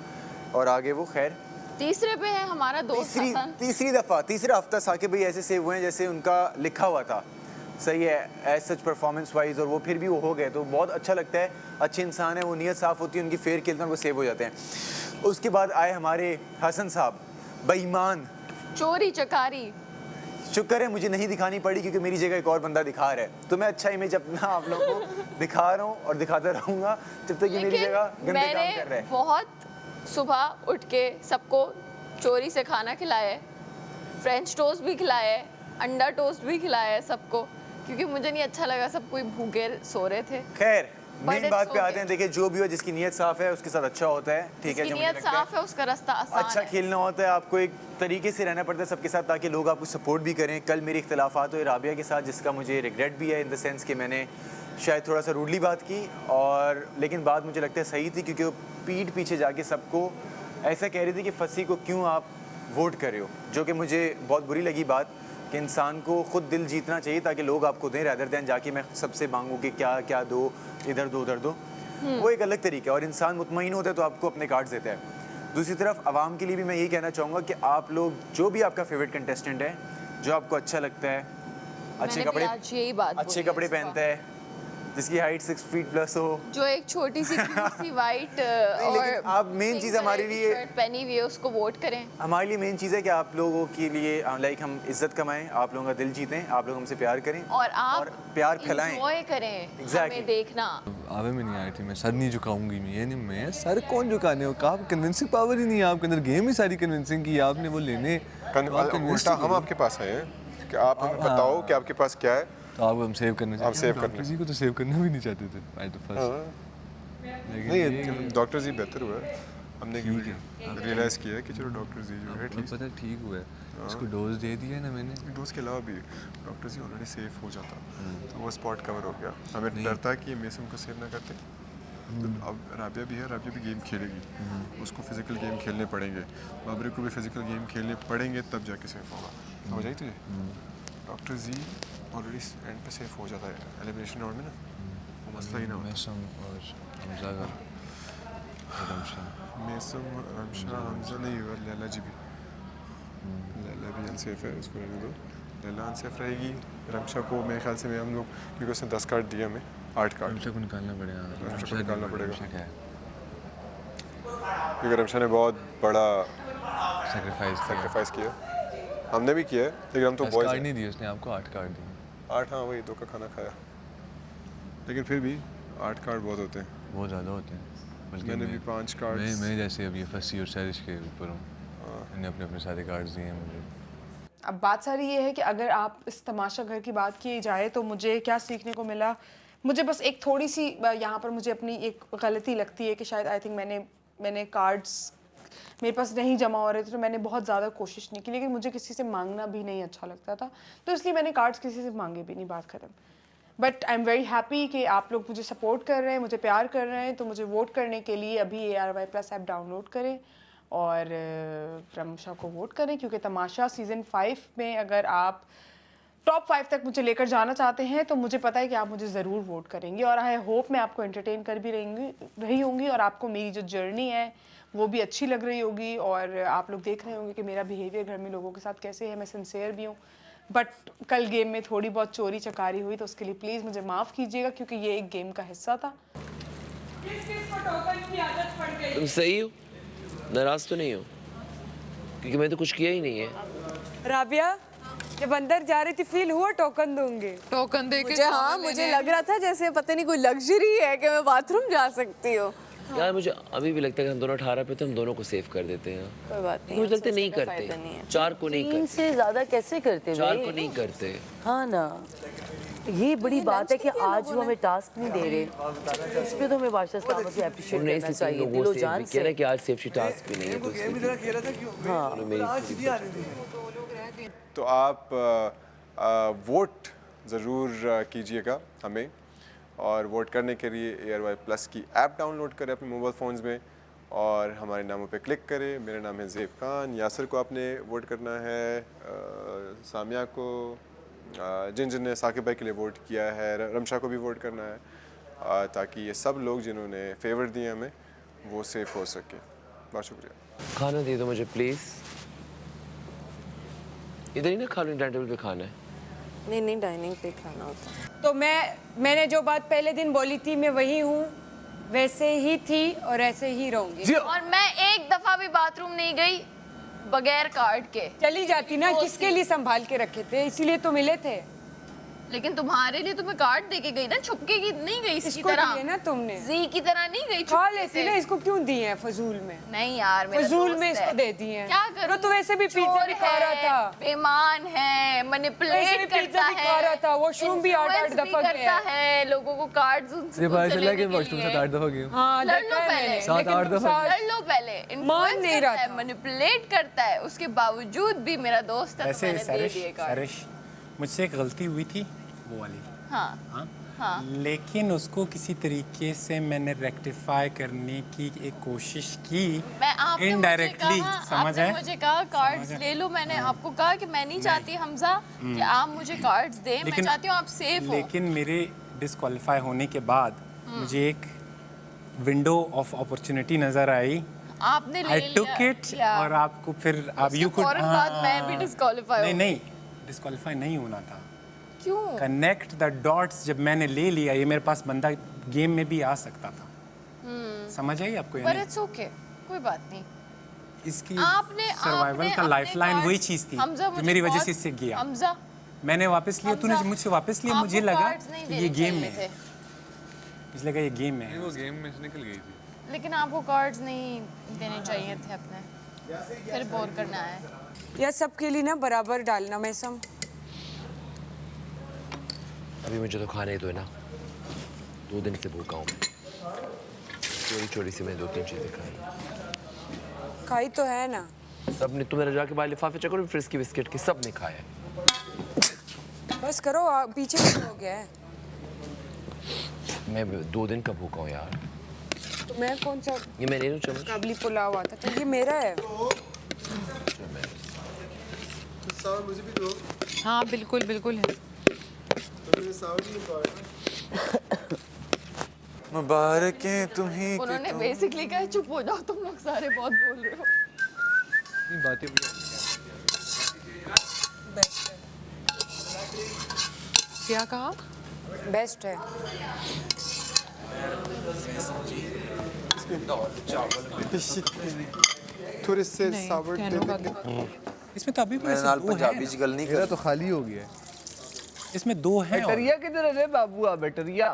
और आगे वो खैर तीसरे पे है हमारा दोस्त तीसरी दफ़ा तीसरा हफ्ता साकिब भाई ऐसे सेव हुए हैं जैसे उनका लिखा हुआ था। सही है एज सच परफॉर्मेंस वाइज, और वो फिर भी वो हो गए तो बहुत अच्छा लगता है। अच्छे इंसान है, वो नीयत साफ़ होती है, उनकी फेयर खेलते हैं, वो सेव हो जाते हैं। उसके बाद आए हमारे हसन साहब, बेईमान, चोरी चकारी। शुक्र है मुझे नहीं दिखानी पड़ी क्योंकि मेरी जगह एक और बंदा दिखा रहा है, तो मैं अच्छा इमेज अपना आप लोगों को दिखा रहा हूँ और दिखाता रहूँगा जब तक कि मेरी जगह गंदे काम कर रहा है। बहुत सुबह उठ के सबको चोरी से खाना खिलाया है, फ्रेंच टोस्ट भी खिलाया है, अंडा टोस्ट भी खिलाया है सबको, क्योंकि मुझे नहीं अच्छा लगा सब कोई भूखे सो रहे थे। खैर मेन बात पे आते हैं। देखिए जो भी हो, जिसकी नीयत साफ है उसके साथ अच्छा होता है, ठीक है। जिसकी नीयत साफ है उसका रास्ता आसान अच्छा है। खेलना होता है, आपको एक तरीके से रहना पड़ता है सबके साथ ताकि लोग आपको सपोर्ट भी करें। कल मेरे इख्तलाफात हुए राबिया के साथ, जिसका मुझे रिग्रेट भी है इन द सेंस कि मैंने शायद थोड़ा सा रूडली बात की, और लेकिन बात मुझे लगता है सही थी क्योंकि वो पीठ पीछे जाके सबको ऐसा कह रही थी कि फसी को क्यों आप वोट कर रहे हो, जो कि मुझे बहुत बुरी लगी बात कि इंसान को खुद दिल जीतना चाहिए ताकि लोग आपको दें, रैदर दें जाके मैं सबसे मांगूँ कि क्या क्या दो, इधर दो उधर दो। वो एक अलग तरीका है और इंसान मुतमईन होता है तो आपको अपने कार्ड्स देता है। दूसरी तरफ आवाम के लिए भी मैं यही कहना चाहूँगा कि आप लोग जो भी आपका फेवरेट कंटेस्टेंट है, जो आपको अच्छा लगता है, अच्छे कपड़े पहनता है, जिसकी हाइट 6 फीट प्लस हो, जो एक छोटी सी वाइट और आप मेन चीज़ हमारे लिए पहनी हुई है उसको वोट करें। हमारे लिए मेन चीज़ है कि आप लोगों के लिए लाइक हम इज्जत कमाएं, आप लोगों का दिल जीतें, आप लोग हमसे प्यार करें और आप प्यार फैलाएं, एंजॉय करें। हमें देखना आवे में नहीं आई थी, मैं सर नहीं झुकाऊंगी, मैं ये नहीं, मैं सर कौन झुकाने हो, आप कन्विंसिंग पावर ही नहीं है आपके अंदर, गेम ही सारी कन्विंसिंग की आपने, वो लेने उल्टा हम आपके पास आए हैं कि आप हमें बताओ कि आपके पास क्या है, तो आप हम सेव करना चाहते हैं। आप सेव करना, किसी को तो सेव करना भी नहीं चाहते थे आई तो फर्स्ट। नहीं डॉक्टर जी बेहतर हुआ है, हमने रियलाइज़ किया है कि चलो डॉक्टर जी जो है ठीक पता ठीक हुआ है, उसको डोज दे दिया ना मैंने, डोज के अलावा भी डॉक्टर जी ऑलरेडी सेफ हो जाता तो वो स्पॉट कवर हो गया। हमें डरता है कि मेसम को सेव ना करते, तो अब राबिया भी है, राबिया भी गेम खेलेगी, उसको फिजिकल गेम खेलने पड़ेंगे, बाबरी को भी फिजिकल गेम खेलने पड़ेंगे तब जाके सेफ होगा। समझ आई तुझे? डॉक्टर जी ऑलरेडी एंड पे सेफ हो जाता है एलिमिनेशन राउंड में ना, वो मसला ही ना होता। मेसम, रमशा, हमजा नहीं हुआ, लैला जी भी, लैला भी अनसेफ है, उसको रहने दो, लैला अनसेफ रहेगी। रमशा को मेरे ख्याल से हम लोग, क्योंकि उसने 10 कार्ड दिया हमें, 8 कार्ड रमशा को निकालना पड़ेगा, रमशा को निकालना पड़ेगा क्योंकि रमशा ने बहुत बड़ा सैक्रिफाइस किया, हमने भी किया है, लेकिन हम तो बॉयज कार्ड नहीं दिए उसने आपको, 8 कार्ड दिए। 8 हाँ वही 2 का खाना खाया, लेकिन फिर भी 8 कार्ड बहुत होते हैं। बहुत ज़्यादा होते हैं, बल्कि मैंने भी 5 कार्ड। मैं जैसे अब ये फसी और सैरिश के ऊपर हूँ, मैंने अपने अपने सारे कार्ड्स दिए हैं मुझे। अब बात सारी ये है कि अगर आप इस तमाशा घर की बात की जाए तो मुझे क्या सीखने को मिला, मुझे बस एक थोड़ी सी यहाँ पर मुझे अपनी एक गलती लगती है कि शायद आई थिंक मैंने कार्ड्स मेरे पास नहीं जमा हो रहे थे, तो मैंने बहुत ज़्यादा कोशिश नहीं की, लेकिन मुझे किसी से मांगना भी नहीं अच्छा लगता था, तो इसलिए मैंने कार्ड्स किसी से मांगे भी नहीं, बात ख़त्म। But I am very happy कि आप लोग मुझे सपोर्ट कर रहे हैं, मुझे प्यार कर रहे हैं, तो मुझे वोट करने के लिए अभी ARY+ ऐप डाउनलोड करें और रमशा को वोट करें, क्योंकि तमाशा सीज़न 5 में अगर आप टॉप 5 तक मुझे लेकर जाना चाहते हैं तो मुझे पता है कि आप मुझे ज़रूर वोट करेंगे, और आई होप मैं आपको एंटरटेन कर भी रही होंगी और आपको मेरी जो जर्नी है वो भी अच्छी लग रही होगी, और आप लोग देख रहे होंगे कि मेरा बिहेवियर घर में लोगों के साथ कैसे है, मैं सिंसियर भी हूँ। बट कल गेम में थोड़ी बहुत चोरी चकारी हुई तो उसके लिए प्लीज़ मुझे माफ़ कीजिएगा, क्योंकि ये एक गेम का हिस्सा था। तुम सही हो, नाराज़ तो नहीं हो, क्योंकि मैं तो कुछ किया ही नहीं है। राबिया जब अंदर जा रही थी फील हुआ टोकन दूंगे, टोकन दे के मुझे हाँ मुझे लग रहा था जैसे पता नहीं कोई लग्जरी है कि मैं बाथरूम जा सकती हूँ। यार मुझे अभी भी लगता है कि हम दोनों 18 पे तो हम दोनों को सेव कर देते हैं। कोई बात नहीं, मुझे लगता है नहीं करते, 4 को नहीं 3 करते, से ज़्यादा कैसे करते 4 भाई? को नहीं करते। हाँ ना, ये बड़ी बात है कि आज वो हमें टास्क नहीं दे रहे, इस पे तो हमें बादशाह साहब को अप्रिशिएट करना चाहिए दिलो जान से। कह रहे कि आज सेफ्टी टास्क भी नहीं है, तो आप वोट ज़रूर कीजिएगा हमें, और वोट करने के लिए ARY+ की ऐप डाउनलोड करें अपने मोबाइल फ़ोन्स में और हमारे नामों पे क्लिक करें। मेरा नाम है ज़ेब खान, यासर को आपने वोट करना है, सामिया को, जिन ने साकिब भाई के लिए वोट किया है, रमशा को भी वोट करना है, ताकि ये सब लोग जिन्होंने फेवर दिए हमें वो सेफ हो सके। बहुत शुक्रिया। खाना दे दो मुझे प्लीज़, इधर ही ना खा लो, डाइनिंग टेबल पे खाना है। नहीं डाइनिंग पे खाना होता है। तो मैंने जो बात पहले दिन बोली थी मैं वही हूँ, वैसे ही थी और ऐसे ही रहूंगी। और मैं एक दफा भी बाथरूम नहीं गई बगैर कार्ड के। चली जाती ना, किसके लिए संभाल के रखे थे, इसीलिए तो मिले थे। लेकिन तुम्हारे लिए तो मैं कार्ड देके गई ना, छुपके की नहीं गई इसकी तरह ना, तुमने जी की तरह नहीं गई। खा लेती ना, इसको क्यों दिए हैं फजूल में? नहीं यार, फजूल में इसको दे दिए हैं। क्या करूं? तो वैसे भी पिज्जा भी खा रहा था, बेईमान है, मैनिपुलेट करता है, खा रहा था, वॉशरूम भी 8 दफा करता है, लोगों को कार्ड्स ये पता चला कि वॉशरूम से 8 दफा गया। हां, लड़ लो पहले, 7-8 दफा लड़ लो पहले। मान नहीं रहा था, मैनिपुलेट करता है, उसके बावजूद भी मेरा दोस्त है, ऐसे मैंने दे दिए कार्ड। मुझसे एक गलती हुई थी वो वाली, हाँ। लेकिन उसको किसी तरीके से मैंने रेक्टिफाई करने की एक कोशिश की, इनडायरेक्टली, समझ है? मुझे कहा कार्ड्स ले लो, मैंने आपको कहा कि मैं नहीं चाहती हमजा कि आप मुझे कार्ड्स दें, मैं चाहती हूँ आप सेफ हो। लेकिन मेरे डिस्क्वालीफाई होने के बाद मुझे एक विंडो ऑफ अपॉर्चुनिटी नजर आई, आपने ले लिया, I took it, और आपको फिर आप यू कुड, मैं भी डिस्क्वालीफाई नहीं डिस्क्वालीफाई नहीं होना था। क्यों? कनेक्ट द डॉट्स जब मैंने ले लिया, ये मेरे पास बंदा गेम में भी आ सकता था, समझ आई आपको? पर इट्स ओके, कोई बात नहीं। इसकी सर्वाइवल का लाइफलाइन वही चीज थी जो मेरी वजह से इससे गया। हमजा मैंने वापस लिया, तूने मुझसे वापस लिया, मुझे लगा ये गेम में है, इसलिए लगा ये गेम में है। वो गेम में से निकल गई थी, लेकिन आपको कार्ड्स नहीं देने चाहिए थे अपने, फिर बोर करना है या सबके लिए ना बराबर डालना। मैं सम अभी मुझे तो खाने दो ना, 2 दिन से भूखा हूँ, चोरी से मैंने 2-3 चीजें खाई तो है ना। सबने, तुम्हें जाके बाहर लिफाफे चेक करो, फ्रिस्की बिस्किट के सबने खाया है। बस करो, पीछे हो गया है। मैं 2 दिन का भूखा हूँ यार। तो मैं कौन सा, ये मैं ले लूँ चम्मच? काबली पुलाव आता तो ये मेरा है। मुझे भी दो। हाँ बिल्कुल बिल्कुल है। मुबारकें तुम्हें। उन्होंने बेसिकली कहा चुप हो जाओ, तुम लोग सारे बहुत बोल रहे हो। बातें क्या कहा? बेस्ट है। थोड़े से सावर इसमें तो अभी भी पंजाबी च गल नहीं कर, तो खाली हो गया है। इसमें 2 हैं और बैटरिया किधर है बाबू? बैटरिया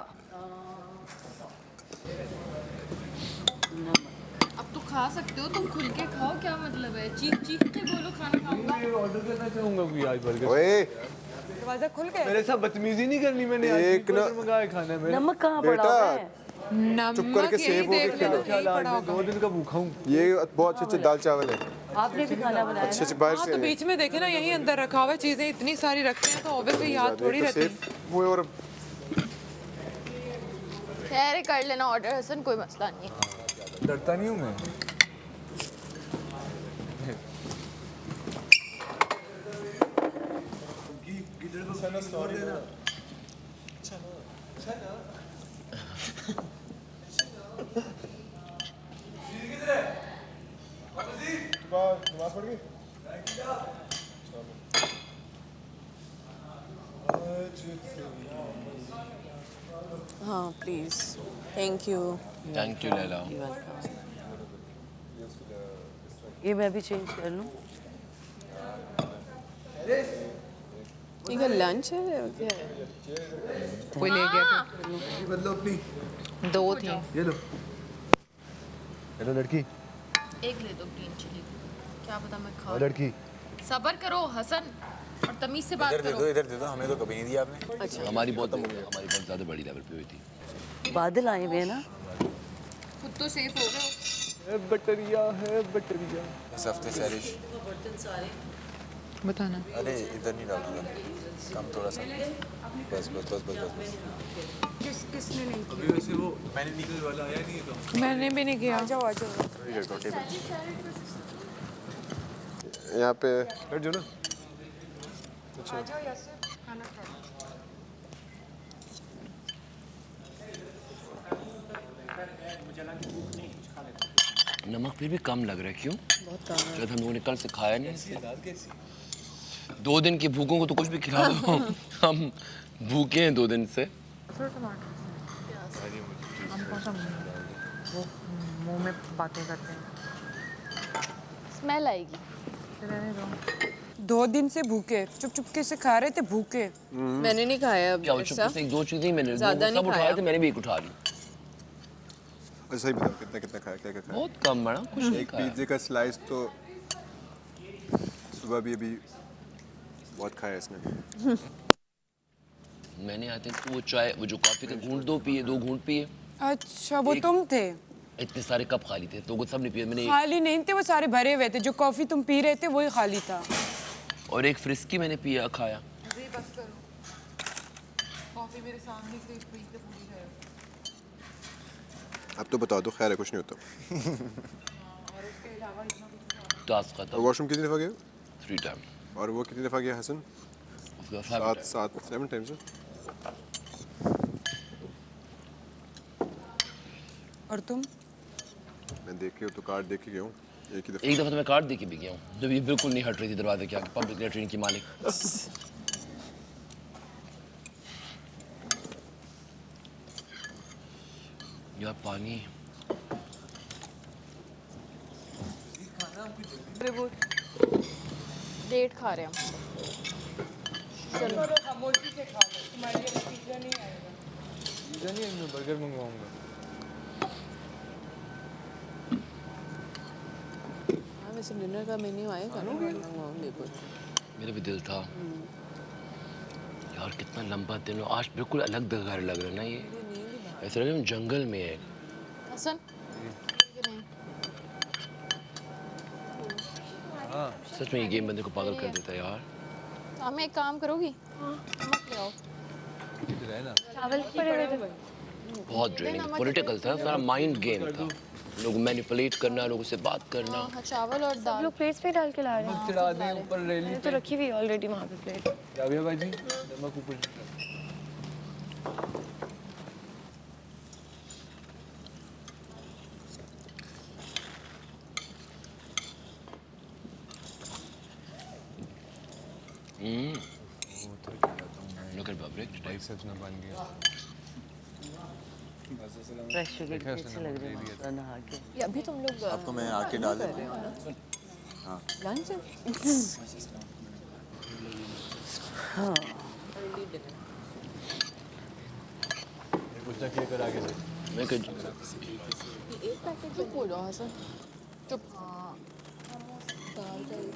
अब तो खा सकते हो, तुम खुल के खाओ, क्या मतलब है? चीख चीख के बोलो खाना खाऊंगा। ऑर्डर करना चाहूंगा कोई आज बर्गर। ओए दरवाजा खुल गया। मेरे साथ बदतमीजी नहीं करनी मैंने। एक ना मंगाया खाना है। नमक कहाँ पड़ा हुआ है? चुप करके सेव होके खेलो। मैं 2 दिन का भूखा हूँ। ये बहुत अच्छे दाल चावल है। आपने भी खाना बनाया अच्छे से बाहर से तो बीच में देखे ना, यही अंदर रखा हुआ है, चीजें इतनी सारी रखते हैं तो ऑब्वियसली याद थोड़ी रहती है। हुए और खैर कर लेना ऑर्डर हसन, कोई मसला नहीं है। डरता नहीं हूँ मैं। नमाज पढ़ गई? हाँ please, thank you. Thank you Laila. ये मैं भी चेंज कर लूँ? ठीक है, लंच है क्या है? कोई ले गया फिर? बदलो अपनी। 2 थी। ये लो। हेलो लड़की। एक ले दो ग्रीन चिली, क्या पता मैं खा। लड़की। सब्र करो हसन, और तमीज से बात करो। इधर दे दो, हमें तो कभी नहीं दिया आपने। अच्छा, हमारी बहुत ज़्यादा बड़ी लेवल पे हुई थी। बादल आए हुए हैं ना? खुद तो सेफ हो गए। बैटरिया है बैटरिया। इस हफ्ते सैरिश बताना। अरे इधर नहीं डालूंगा, कम थोड़ा सा, बस बस बस बस बस। किसने नहीं किया? अभी वैसे वो मैंने निकल वाला आया नहीं तो मैंने भी नहीं किया। आ जाओ आ जाओ। यहाँ पे बैठ जाओ ना। आ जाओ यासर, खाना खाओ। नमक फिर भी कम लग रहा है, क्यों? बहुत कम है। शायद हम लोगों ने कल से खाया नहीं। 2 दिन के भूखों को तो कुछ भी खिला दो। हम भूखे हैं 2 दिन से। वो मुंह में बातें करते हैं। स्मेल आएगी। 2 दिन से भूखे, चुप चुपके से खा रहे थे भूखे। मैंने नहीं खाया अब क्या ऐसा। चुप से 1-2 चीजें मैंने ज़्यादा सब नहीं उठाए खाया। थे, मैंने भी एक उठा ली। अच्छा सही बताओ, कितना कितना खाया, क्या क्या खाया? बहुत कम मैडम, कुछ नहीं एक खाया। पिज्जे का स्लाइस तो सुबह भी अभी बहुत खाया इसने। मैंने आई थिंक वो चाय, वो जो कॉफी का घूंट 2 पिए, 2 घूंट पिए। अच्छा वो तुम थे? इतने सारे कप खाली थे तो वो सब नहीं पिए मैंने। खाली नहीं थे, वो सारे भरे हुए थे। जो कॉफी तुम पी रहे थे वही खाली था। और एक फ्रिस्की मैंने पिया, खाया। बस करो, कॉफी मेरे सामने से पी के पूरी है। अब तो बता दो, खैर है कुछ नहीं होता। और उसके अलावा इतना कुछ टास्क खत्म। वॉशरूम कितनी दफ़ा गए? 3 टाइम। और वो कितनी दफ़ा गया हसन? 7 टाइम्स। और तुम? मैं देख के तो कार्ड देख के गया हूँ एक ही एक दफ़ा तो मैं कार्ड दे के भी गया हूँ जब ये बिल्कुल नहीं हट रही थी दरवाजे के आगे, पब्लिक लेटरिन की मालिक। यार पानी। डेट खा रहे हैं हम। चलो खामोशी से खा लो, तुम्हारे लिए पिज्जा नहीं आएगा। पिज्जा नहीं, मैं बर्गर मंगवाऊंगा। हाँ वैसे डिनर का मेन्यू आएगा ना, मंगवाऊंगी कुछ। मेरा भी दिल था यार, कितना लंबा दिन, आज बिल्कुल अलग घर लग रहा है ना ये, ऐसा लग रहा है हम जंगल में है। हसन सच में ये गेम बंदे को पागल कर देता है यार। हमें एक काम करोगी? नमक ले आओ। चावल पड़े हुए थे। बहुत ड्रेनिंग, पॉलिटिकल था, सारा माइंड गेम था। लोग मैनिपुलेट करना, लोगों से बात करना। हाँ, चावल और दाल। लोग प्लेट्स पे डाल के ला रहे हैं। चढ़ा दें ऊपर रेली मैंने तो रखी हुई ऑलरेडी वहाँ पे प्लेट। क्या भैया भाई जी, नमक ऊपर। Look at Babrik type. सच में बन गया। फ्रेश शुगर कैसे लग रही है नहा के? ये अभी तुम लोग आपको मैं आके डाल देता हूँ। लंच हाँ कुछ ना किया कर आगे से मैं कुछ एक पैकेट चुप हो जाओ हसन चुप दाल चाहिए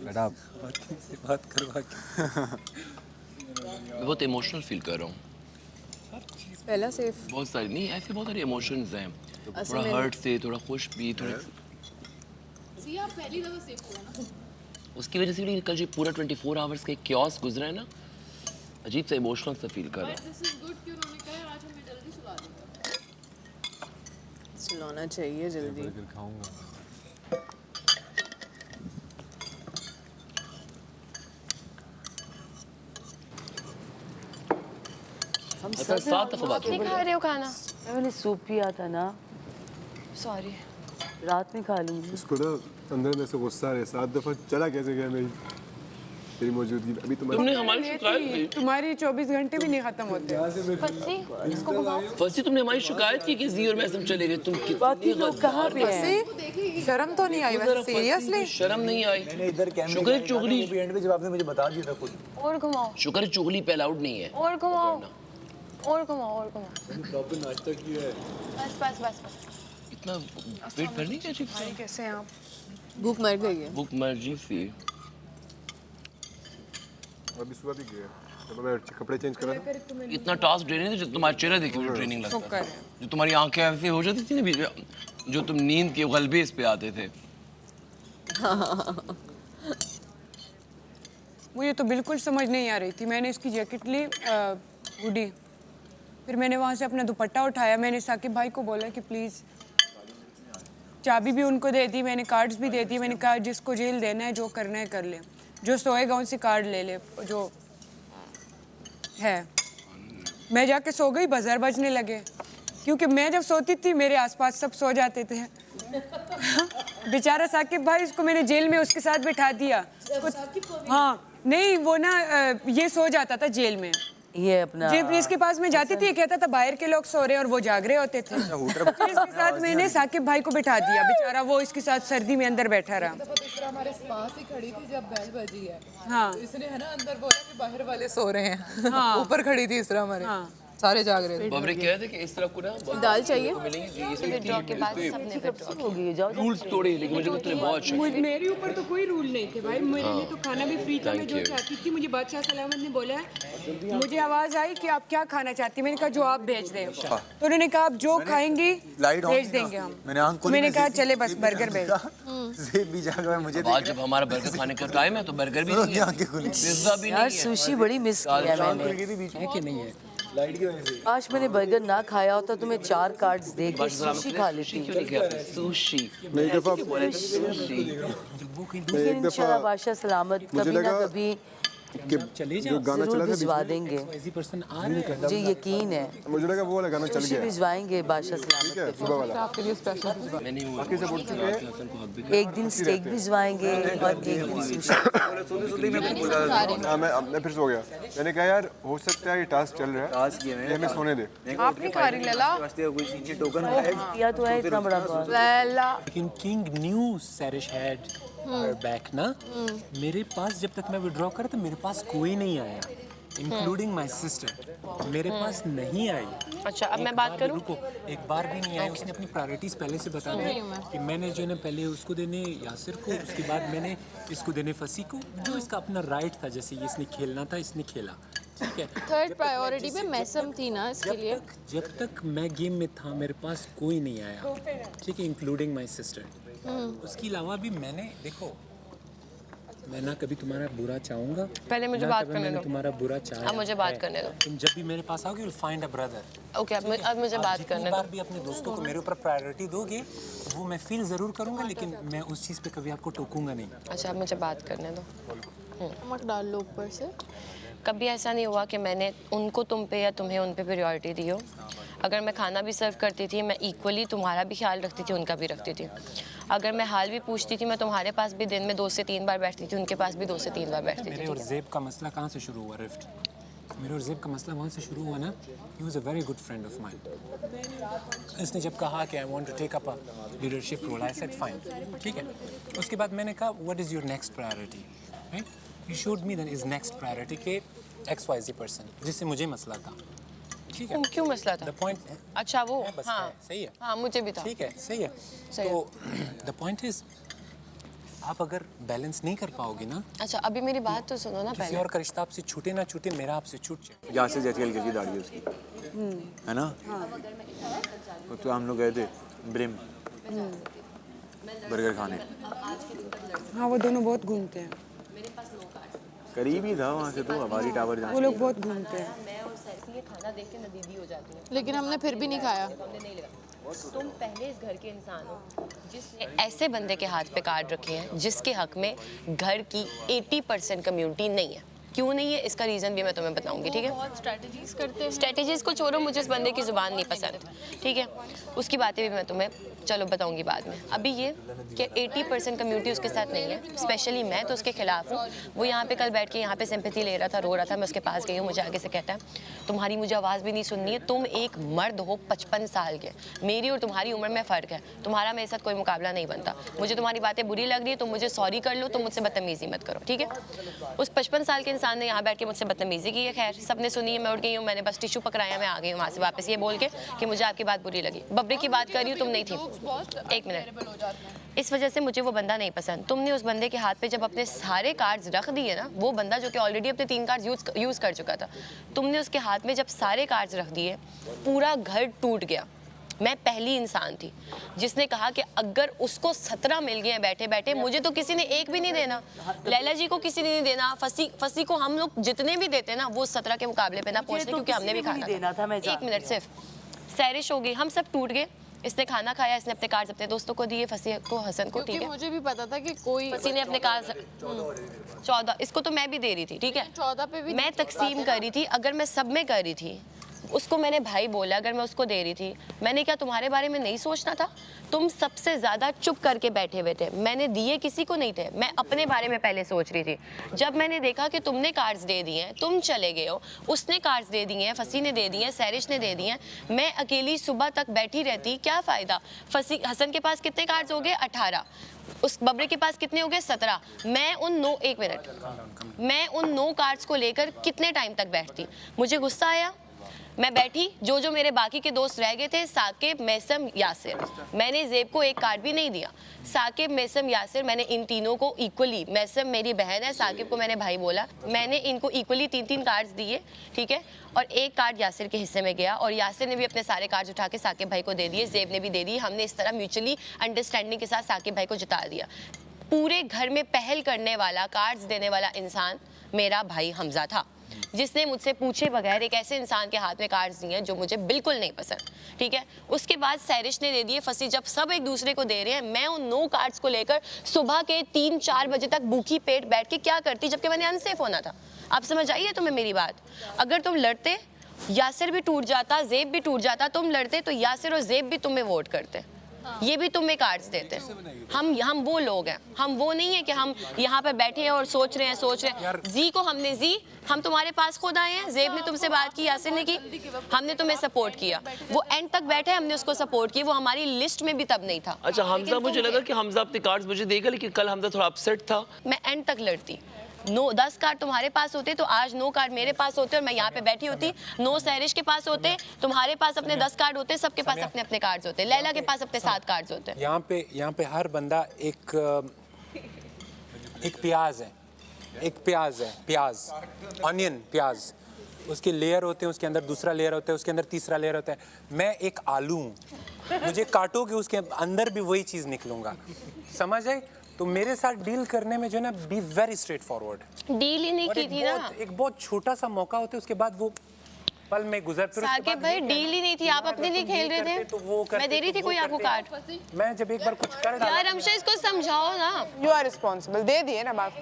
बेटा बात करवा के बहुत इमोशनल फील कर रहा हूँ। पहला सेफ बहुत सारी नहीं ऐसे बहुत सारे इमोशंस हैं, असल थोड़ा में- हर्ट से, थोड़ा खुश भी, थोड़ा सिया पहली दफा सेफ हुआ ना उसकी वजह से भी कल जो पूरा 24 आवर्स का क्योस गुजरा है ना, अजीब सा इमोशनल सा फील कर रहा हूँ। दिस इज गुड कि उन्होंने कहा आज हमें जल्दी सुला देंगे सुलाना चाहिए जल्दी खाऊंगा। हम अच्छा, 7 दफा बात नहीं खा रहे हो खाना? मैंने सूप पिया था ना, सॉरी। रात में खा लूंगी। इसको ना अंदर में से गुस्सा है 7 दफा चला कैसे गया मेरी तेरी मौजूदगी अभी तुमने हमारी शिकायत की। तुम्हारी 24 घंटे भी नहीं खत्म होते फंसी इसको भगाओ। फर्स्ट तुमने हमारी शिकायत की कि जी और मैं सब चले गए, तुम बाकी लोग कहाँ पे हैं? शर्म तो नहीं आई वैसे सीरियसली शर्म नहीं आई। मैंने इधर कैमरे शुक्र है चुगली एंड पे जब आपने मुझे बता दिया था खुद। और घुमाओ शुक्र है चुगली पे अलाउड नहीं है। और घुमाओ और घुमाओ और घुमाओ। प्रॉपर नाश्ता किया है बस बस बस बस। इतना पेट भर नहीं चाहिए। भाई कैसे हैं आप भूख मर गई है। भूख मर्जी थी। अभी सुबह भी गया जब मैं कपड़े चेंज करा इतना टास्क ट्रेनिंग जो तुम्हारा चेहरा देखे मुझे ट्रेनिंग लगता है। जो तुम्हारी आंखें ऐसे हो जाती थी ना जो तुम नींद के गलबे इस पे आते थे। मुझे तो बिल्कुल समझ नहीं आ रही थी। मैंने इसकी जैकेट ली हुडी, फिर मैंने वहाँ से अपना दुपट्टा उठाया। मैंने साकिब भाई को बोला कि प्लीज़, चाबी भी उनको दे दी, मैंने कार्ड्स भी दे दिए। मैंने कहा जिसको जेल देना है जो करना है कर ले, जो सोएगा उनसे कार्ड ले ले जो है। मैं जाके सो गई, बजर बजने लगे क्योंकि मैं जब सोती थी मेरे आसपास सब सो जाते थे। बेचारा साकिब भाई, उसको मैंने जेल में उसके साथ बिठा दिया। हाँ नहीं, वो ना ये सो जाता था जेल में। ये अपना जब इसके पास में जाती थी ये कहता था बाहर के लोग सो रहे हैं और वो जाग रहे होते थे। फिर इसके साथ मैंने साकिब भाई को बिठा दिया, बेचारा वो इसके साथ सर्दी में अंदर बैठा रहा। हमारे पास ही खड़ी थी जब बेल बजी है। हाँ इसने है ना अंदर बोला कि बाहर वाले सो रहे हैं। हाँ। ऊपर खड़ी थी इस तरह हमारे सारे जाग रहे थे। बाबरे कह रहे थे कि इस तरह को ना दाल चाहिए रूल्स तोड़े, लेकिन मुझे तो बहुत अच्छा मेरे ऊपर तो कोई रूल नहीं थे भाई। मेरे लिए तो खाना भी फ्री था, मैं जो चाहती थी। मुझे बादशाह सलामत ने बोला, मुझे आवाज़ आई कि आप क्या खाना चाहती हैं। मैंने कहा जो आप भेज दें। तो उन्होंने कहा आप जो खाएंगी भेज देंगे हम। मैंने कहा चले बस बर्गर भेज। भी जाकर मुझे आज जब हमारा बर्गर खाने का टाइम है तो बर्गर भी नहीं है, पिज्जा भी यार नहीं है। सुशी बड़ी मिस किया मैंने। है कि नहीं है लाइट की वजह से। आज मैंने बर्गर ना खाया होता तो मैं 4 कार्ड्स दे के सुशी खा लेती। सुशी मैं एक दफा लेकिन इंशाल्लाह बादशाह सलामत कभी ना कभी कि जो गाना चला था भिजवा देंगे, मुझे यकीन है। मुझे लगा वो वाला गाना चल सुशी गया भिजवाएंगे बादशाह ठीक सलामत है सुबह वाला आपके लिए स्पेशल बाकी सब उठ चुके हैं एक दिन स्टेक भिजवाएंगे और एक दिन सुशी। हाँ मैं फिर सो गया। मैंने कहा यार हो सकता है ये टास्क चल रहा है, ये हमें सोने दे। आप नहीं खा रही लैला कोई सीनियर टोकन या तो है इतना बड़ा बात। लैला लेकिन king new सैरिश had her back ना। मेरे पास जब तक मैं विड्रॉ करा तो मेरे पास कोई नहीं आया, इंक्लूडिंग माय सिस्टर मेरे पास नहीं आई। अच्छा अब मैं बात करूं? रुको, एक बार भी नहीं आई। उसने अपनी प्रायोरिटीज पहले से बता दी कि मैंने जो है पहले उसको देने यासिर को, उसके बाद मैंने इसको देने फसी को, जो इसका अपना राइट था। जैसे ये इसने खेलना था इसने खेला, ठीक है। थर्ड प्रायोरिटी पे मैसम थी ना इसके लिए। जब तक मैं गेम में था मेरे पास कोई नहीं आया, ठीक है, इंक्लूडिंग माय सिस्टर। उसके अलावा भी मैंने देखो, मैं ना कभी तुम्हारा बुरा चाहूंगा, पहले मुझे बात करने दो। तुम्हारा बुरा चाहा अब मुझे बात करने दो। तुम जब भी मेरे पास आओगे you'll find a brother। Okay अब मुझे बात करने दो। बार भी अपने दोस्तों को मेरे ऊपर प्रायोरिटी दोगे वो मैं फील ज़रूर करूंगा, लेकिन मैं उस चीज़ पे कभी आपको टोकूंगा नहीं। अच्छा अब मुझे बात करने दो। नमक डाल लो ऊपर से। कभी ऐसा नहीं हुआ कि मैंने उनको तुम पे या तुम्हें उन पे प्रायोरिटी दी हो? अगर मैं खाना भी सर्व करती थी मैं इक्वली तुम्हारा भी ख्याल रखती थी, उनका भी रखती थी। अगर मैं हाल भी पूछती थी मैं तुम्हारे पास भी दिन में 2 से 3 बार बैठती थी, उनके पास भी 2 से 3 बार बैठती मेरे थी। और ज़ेब का मसला कहाँ से शुरू हुआ रिफ्ट? मेरे और ज़ेब का मसला वहाँ से शुरू हुआ ना, he was a very good friend of mine. इसने जब कहा कि I want to take up a leadership role, I said fine, ठीक है। उसके बाद मैंने कहा what is your next priority, right? He showed me that is next priority के XYZ पर्सन, जिससे मुझे मसला था, ठीक है। क्यों मसला था? द पॉइंट, अच्छा वो, बस हाँ है, सही है, हाँ मुझे भी था, ठीक है, सही है। तो द पॉइंट इज आप अगर बैलेंस नहीं कर पाओगे ना, अच्छा अभी मेरी बात तो सुनो ना किसी पहले। और का रिश्ता आपसे छूटे ना छूटे, मेरा आपसे छूट जाए। यहाँ से जैसी हल्की हल्की दाढ़ी है उसकी, है ना? तो हम लोग गए थे ब्रिम बर्गर खाने। हाँ वो दोनों बहुत घूमते हैं, करीब ही था वहाँ से, तो हमारी टावर जहाँ वो लोग बहुत घूमते हैं। मैं और सैफी ये खाना देख के नदीदी हो जाती है, लेकिन हमने फिर भी नहीं खाया। हमने नहीं लगा। तुम पहले इस घर के इंसान हो जिसने ऐसे बंदे के हाथ पे कार्ड रखे हैं जिसके हक में घर की 80% कम्युनिटी नहीं है। क्यों नहीं है इसका रीज़न भी मैं तुम्हें बताऊंगी, ठीक है? बहुत स्ट्रेटजीज करते हैं। स्ट्रेटजीज को छोड़ो, मुझे इस बंदे की ज़ुबान नहीं पसंद, ठीक है? उसकी बातें भी मैं तुम्हें चलो बताऊंगी बाद में। अभी ये कि 80% कम्युनिटी उसके साथ नहीं है, स्पेशली मैं तो उसके खिलाफ हूँ। वो यहाँ पे कल बैठ के यहाँ पे सिंपैथी ले रहा था, रो रहा था, मैं उसके पास गई हूँ, मुझे आगे से कहता है तुम्हारी मुझे आवाज़ भी नहीं सुननी है, तुम एक मर्द हो 55 साल के, मेरी और तुम्हारी उम्र में फ़र्क है, तुम्हारा मेरे साथ कोई मुकाबला नहीं बनता। मुझे तुम्हारी बातें बुरी लग रही है, तुम मुझे सॉरी कर लो, तुम मुझसे बदतमीज़ी मत करो, ठीक है? उस 55 साल के इंसान ने यहाँ बैठ के मुझसे बदतमीज़ी की है, खैर सबने सुनी है, मैं उठ गई हूँ, मैंने बस टिशू पकड़ाया, मैं आ गई हूँ वहाँ से वापस ये बोल के कि मुझे आपकी बात बुरी लगी। बबरे की बात कर रही हूँ, तुम नहीं थी, एक मिनट। इस वजह से मुझे वो बंदा नहीं पसंद। तुमने उस बंदे के हाथ पे जब अपने सारे कार्ड्स रख दिए ना, वो बंदा जो कि ऑलरेडी अपने 3 कार्ड्स यूज़ कर चुका था, तुमने उसके हाथ में जब सारे कार्ड्स रख दिए, पूरा घर टूट गया। मैं पहली इंसान थी जिसने कहा कि अगर उसको 17 मिल गए हैं बैठे बैठे, मुझे तो किसी ने एक भी नहीं देना, लैला जी को किसी ने नहीं देना, फसी को हम लोग जितने भी देते ना वो 17 के मुकाबले पे ना पहुंचते, क्योंकि हमने भी खाना था। एक मिनट सिर्फ, सैरिश हो गई, हम सब टूट गए। इसने खाना खाया, इसने अपने कार्ड्स अपने दोस्तों को दिए, फसी को, हसन को, ठीक है? मुझे भी पता था कि कोई फसी ने अपने कार्ड्स 14, इसको तो मैं भी दे रही थी, ठीक है? 14 पे भी मैं तकसीम कर रही थी, अगर मैं सब में कर रही थी, उसको मैंने भाई बोला, अगर मैं उसको दे रही थी, मैंने क्या तुम्हारे बारे में नहीं सोचना था? तुम सबसे ज़्यादा चुप करके बैठे हुए थे, मैंने दिए किसी को नहीं थे, मैं अपने बारे में पहले सोच रही थी। जब मैंने देखा कि तुमने कार्ड्स दे दिए हैं, तुम चले गए हो, उसने कार्ड्स दे दिए हैं, फसी ने दे दिए हैं, सैरिश ने दे दिए हैं, मैं अकेली सुबह तक बैठी रहती, क्या फ़ायदा? हसन के पास कितने कार्ड्स हो गए? 18, उस बबरे के पास कितने हो गए? 17। मैं उन 9 कार्ड्स को लेकर कितने टाइम तक बैठती? मुझे गुस्सा आया, मैं बैठी, जो मेरे बाकी के दोस्त रह गए थे, साकिब, मैसम, यासिर, मैंने ज़ेब को एक कार्ड भी नहीं दिया। साकिब, मैसम, यासिर, मैंने इन तीनों को इक्वली, मैसम मेरी बहन है, साकिब को मैंने भाई बोला, मैंने इनको इक्वली 3-3 कार्ड्स दिए, ठीक है? और एक कार्ड यासिर के हिस्से में गया, और यासिर ने भी अपने सारे कार्ड्स उठा के साकिब भाई को दे दिए, ज़ेब ने भी दे दिए। हमने इस तरह म्यूचुअली अंडरस्टैंडिंग के साथ साकिब भाई को जिता दिया। पूरे घर में पहल करने वाला, कार्ड्स देने वाला इंसान मेरा भाई हमजा था, जिसने मुझसे पूछे बगैर एक ऐसे इंसान के हाथ में कार्ड्स दिए हैं जो मुझे बिल्कुल नहीं पसंद, ठीक है? उसके बाद सैरिश ने दे दिए, फसी, जब सब एक दूसरे को दे रहे हैं, मैं उन 9 कार्ड्स को लेकर सुबह के 3-4 बजे तक भूखी पेट बैठ के क्या करती, जबकि मैंने अनसेफ होना था। आप समझ आइए तुम्हें मेरी बात? अगर तुम लड़ते, यासिर भी टूट जाता, ज़ेब भी टूट जाता, तुम लड़ते तो यासिर और ज़ेब भी तुम्हें वोट करते, ये भी तुम्हें कार्ड्स देते। हम वो लोग हैं, हम वो नहीं है कि हम यहाँ पे बैठे हैं और सोच रहे हैं। जी को हमने, जी हम तुम्हारे पास खुद आए हैं, ज़ेब ने तुमसे बात की, यासिर ने की, हमने तुम्हें सपोर्ट किया, वो एंड तक बैठे, हमने उसको सपोर्ट किया, वो हमारी लिस्ट में भी तब नहीं था। अच्छा हमजा, मुझे लगा कि हमजा अपने कार्ड्स मुझे देगा, लेकिन कल हमजा थोड़ा अपसेट था। मैं एंड तक लड़ती, 10 कार्ड तुम्हारे पास होते तो आज 9 कार्ड मेरे पास होते और मैं यहाँ पे बैठी होती, 9 सैरिश के पास होते, तुम्हारे पास अपने 10 कार्ड होते, सबके पास अपने अपने कार्ड्स होते, लैला के पास अपने 7 कार्ड्स होते। यहाँ पे हर बंदा एक प्याज है, ऑनियन प्याज, उसके लेयर होते हैं, उसके अंदर दूसरा लेयर होता है, उसके अंदर तीसरा लेयर होता है। मैं एक आलू हूँ, मुझे काटोगे उसके अंदर भी वही चीज़ निकलूंगा, समझ आए? तो मेरे साथ डील करने में जो है ना, be very straightforward. Deal ही नहीं की थी ना, एक बहुत छोटा सा मौका होता है, उसके बाद वो पल में गुजर, फिर साकिब भाई डील ही नहीं थी, आप अपने लिए खेल रहे थे, तो वो मैं दे रही थी कोई आपको कार्ड। मैं जब एक बार कुछ कर डाला, यार हमशा इसको समझाओ ना, यू आर रिस्पॉन्सिबल, दे दिए ना बात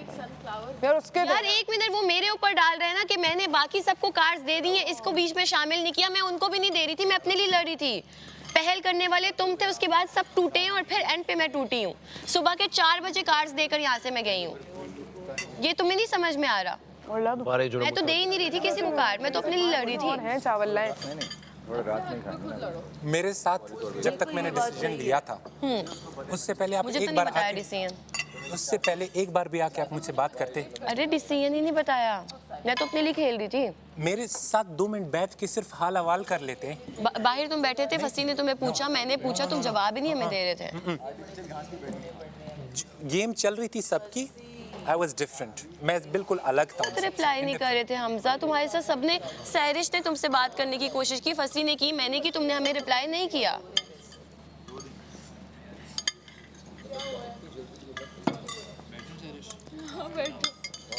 यार उसके। यार एक मिनट, वो मेरे ऊपर डाल रहे हैं ना कि मैंने बाकी सबको कार्ड्स दे दिए, इसको बीच में शामिल नहीं किया, मैं उनको भी नहीं दे रही थी, मैं अपने लिए लड़ रही थी। पहल करने वाले तुम थे, उसके बाद सब टूटे हैं और फिर एंड पे मैं टूटी हूँ। सुबह के 4 बजे कार्ड्स देकर यहाँ से मैं गई हूँ, ये तुम्हें नहीं समझ में आ रहा? और ला दो। मैं तो दे ही नहीं रही थी किसी को कार्ड, मैं तो अपने लिए लड़ रही और थी। है चावल लाए। मेरे साथ जब तक मैंने डिसीजन लिया था उससे पहले आप मुझे तो एक नहीं बार बताया आके- डिसीजन। उससे पहले एक बार भी आके आप मुझसे बात करते। अरे डिसीजन ही नहीं बताया, मैं तो अपने लिए खेल रही थी। मेरे साथ 2 मिनट बैठ के सिर्फ हाल हवाल कर लेते। बाहर तुम बैठे थे, फसी ने तुम्हें पूछा, मैंने पूछा, तुम जवाब ही नहीं हमें दे रहे थे। गेम चल रही थी सबकी, I was different. मैं बिल्कुल अलग था। तो रिप्लाई नहीं कर रहे थे हमजा, तुम्हारे साथ सबने, सैरिश ने तुमसे बात करने की कोशिश की, फसी ने की, मैंने की, तुमने हमें रिप्लाई नहीं किया।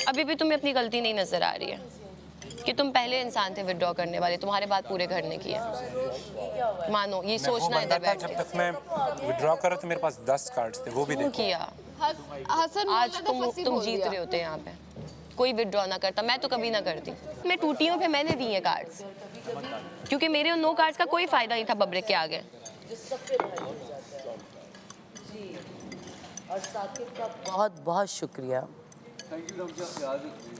अभी भी तुम्हें अपनी गलती नहीं नजर आ रही है कि तुम पहले इंसान थे विड्रॉ करने वाले, तुम्हारे बाद पूरे घर ने किया। मानो ये सोचना इधर बैठ जब तक मैं विड्रॉ कर रहा था मेरे पास 10 कार्ड्स थे, वो भी क्यों देखो। किया? हसन आज तुम जीत रहे होते यहाँ पे, कोई विड्रॉ ना करता, मैं तो कभी ना करती। मैं टूटी हूँ, फिर मैंने दिए कार्ड्स, क्योंकि मेरे उन 9 कार्ड्स का कोई फायदा नहीं था बब्रिक के आगे। और साकिब का बहुत बहुत शुक्रिया।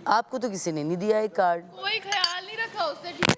आपको तो किसी ने नहीं दिया एक कार्ड। कोई ख्याल नहीं रखा उसने, ठीक है,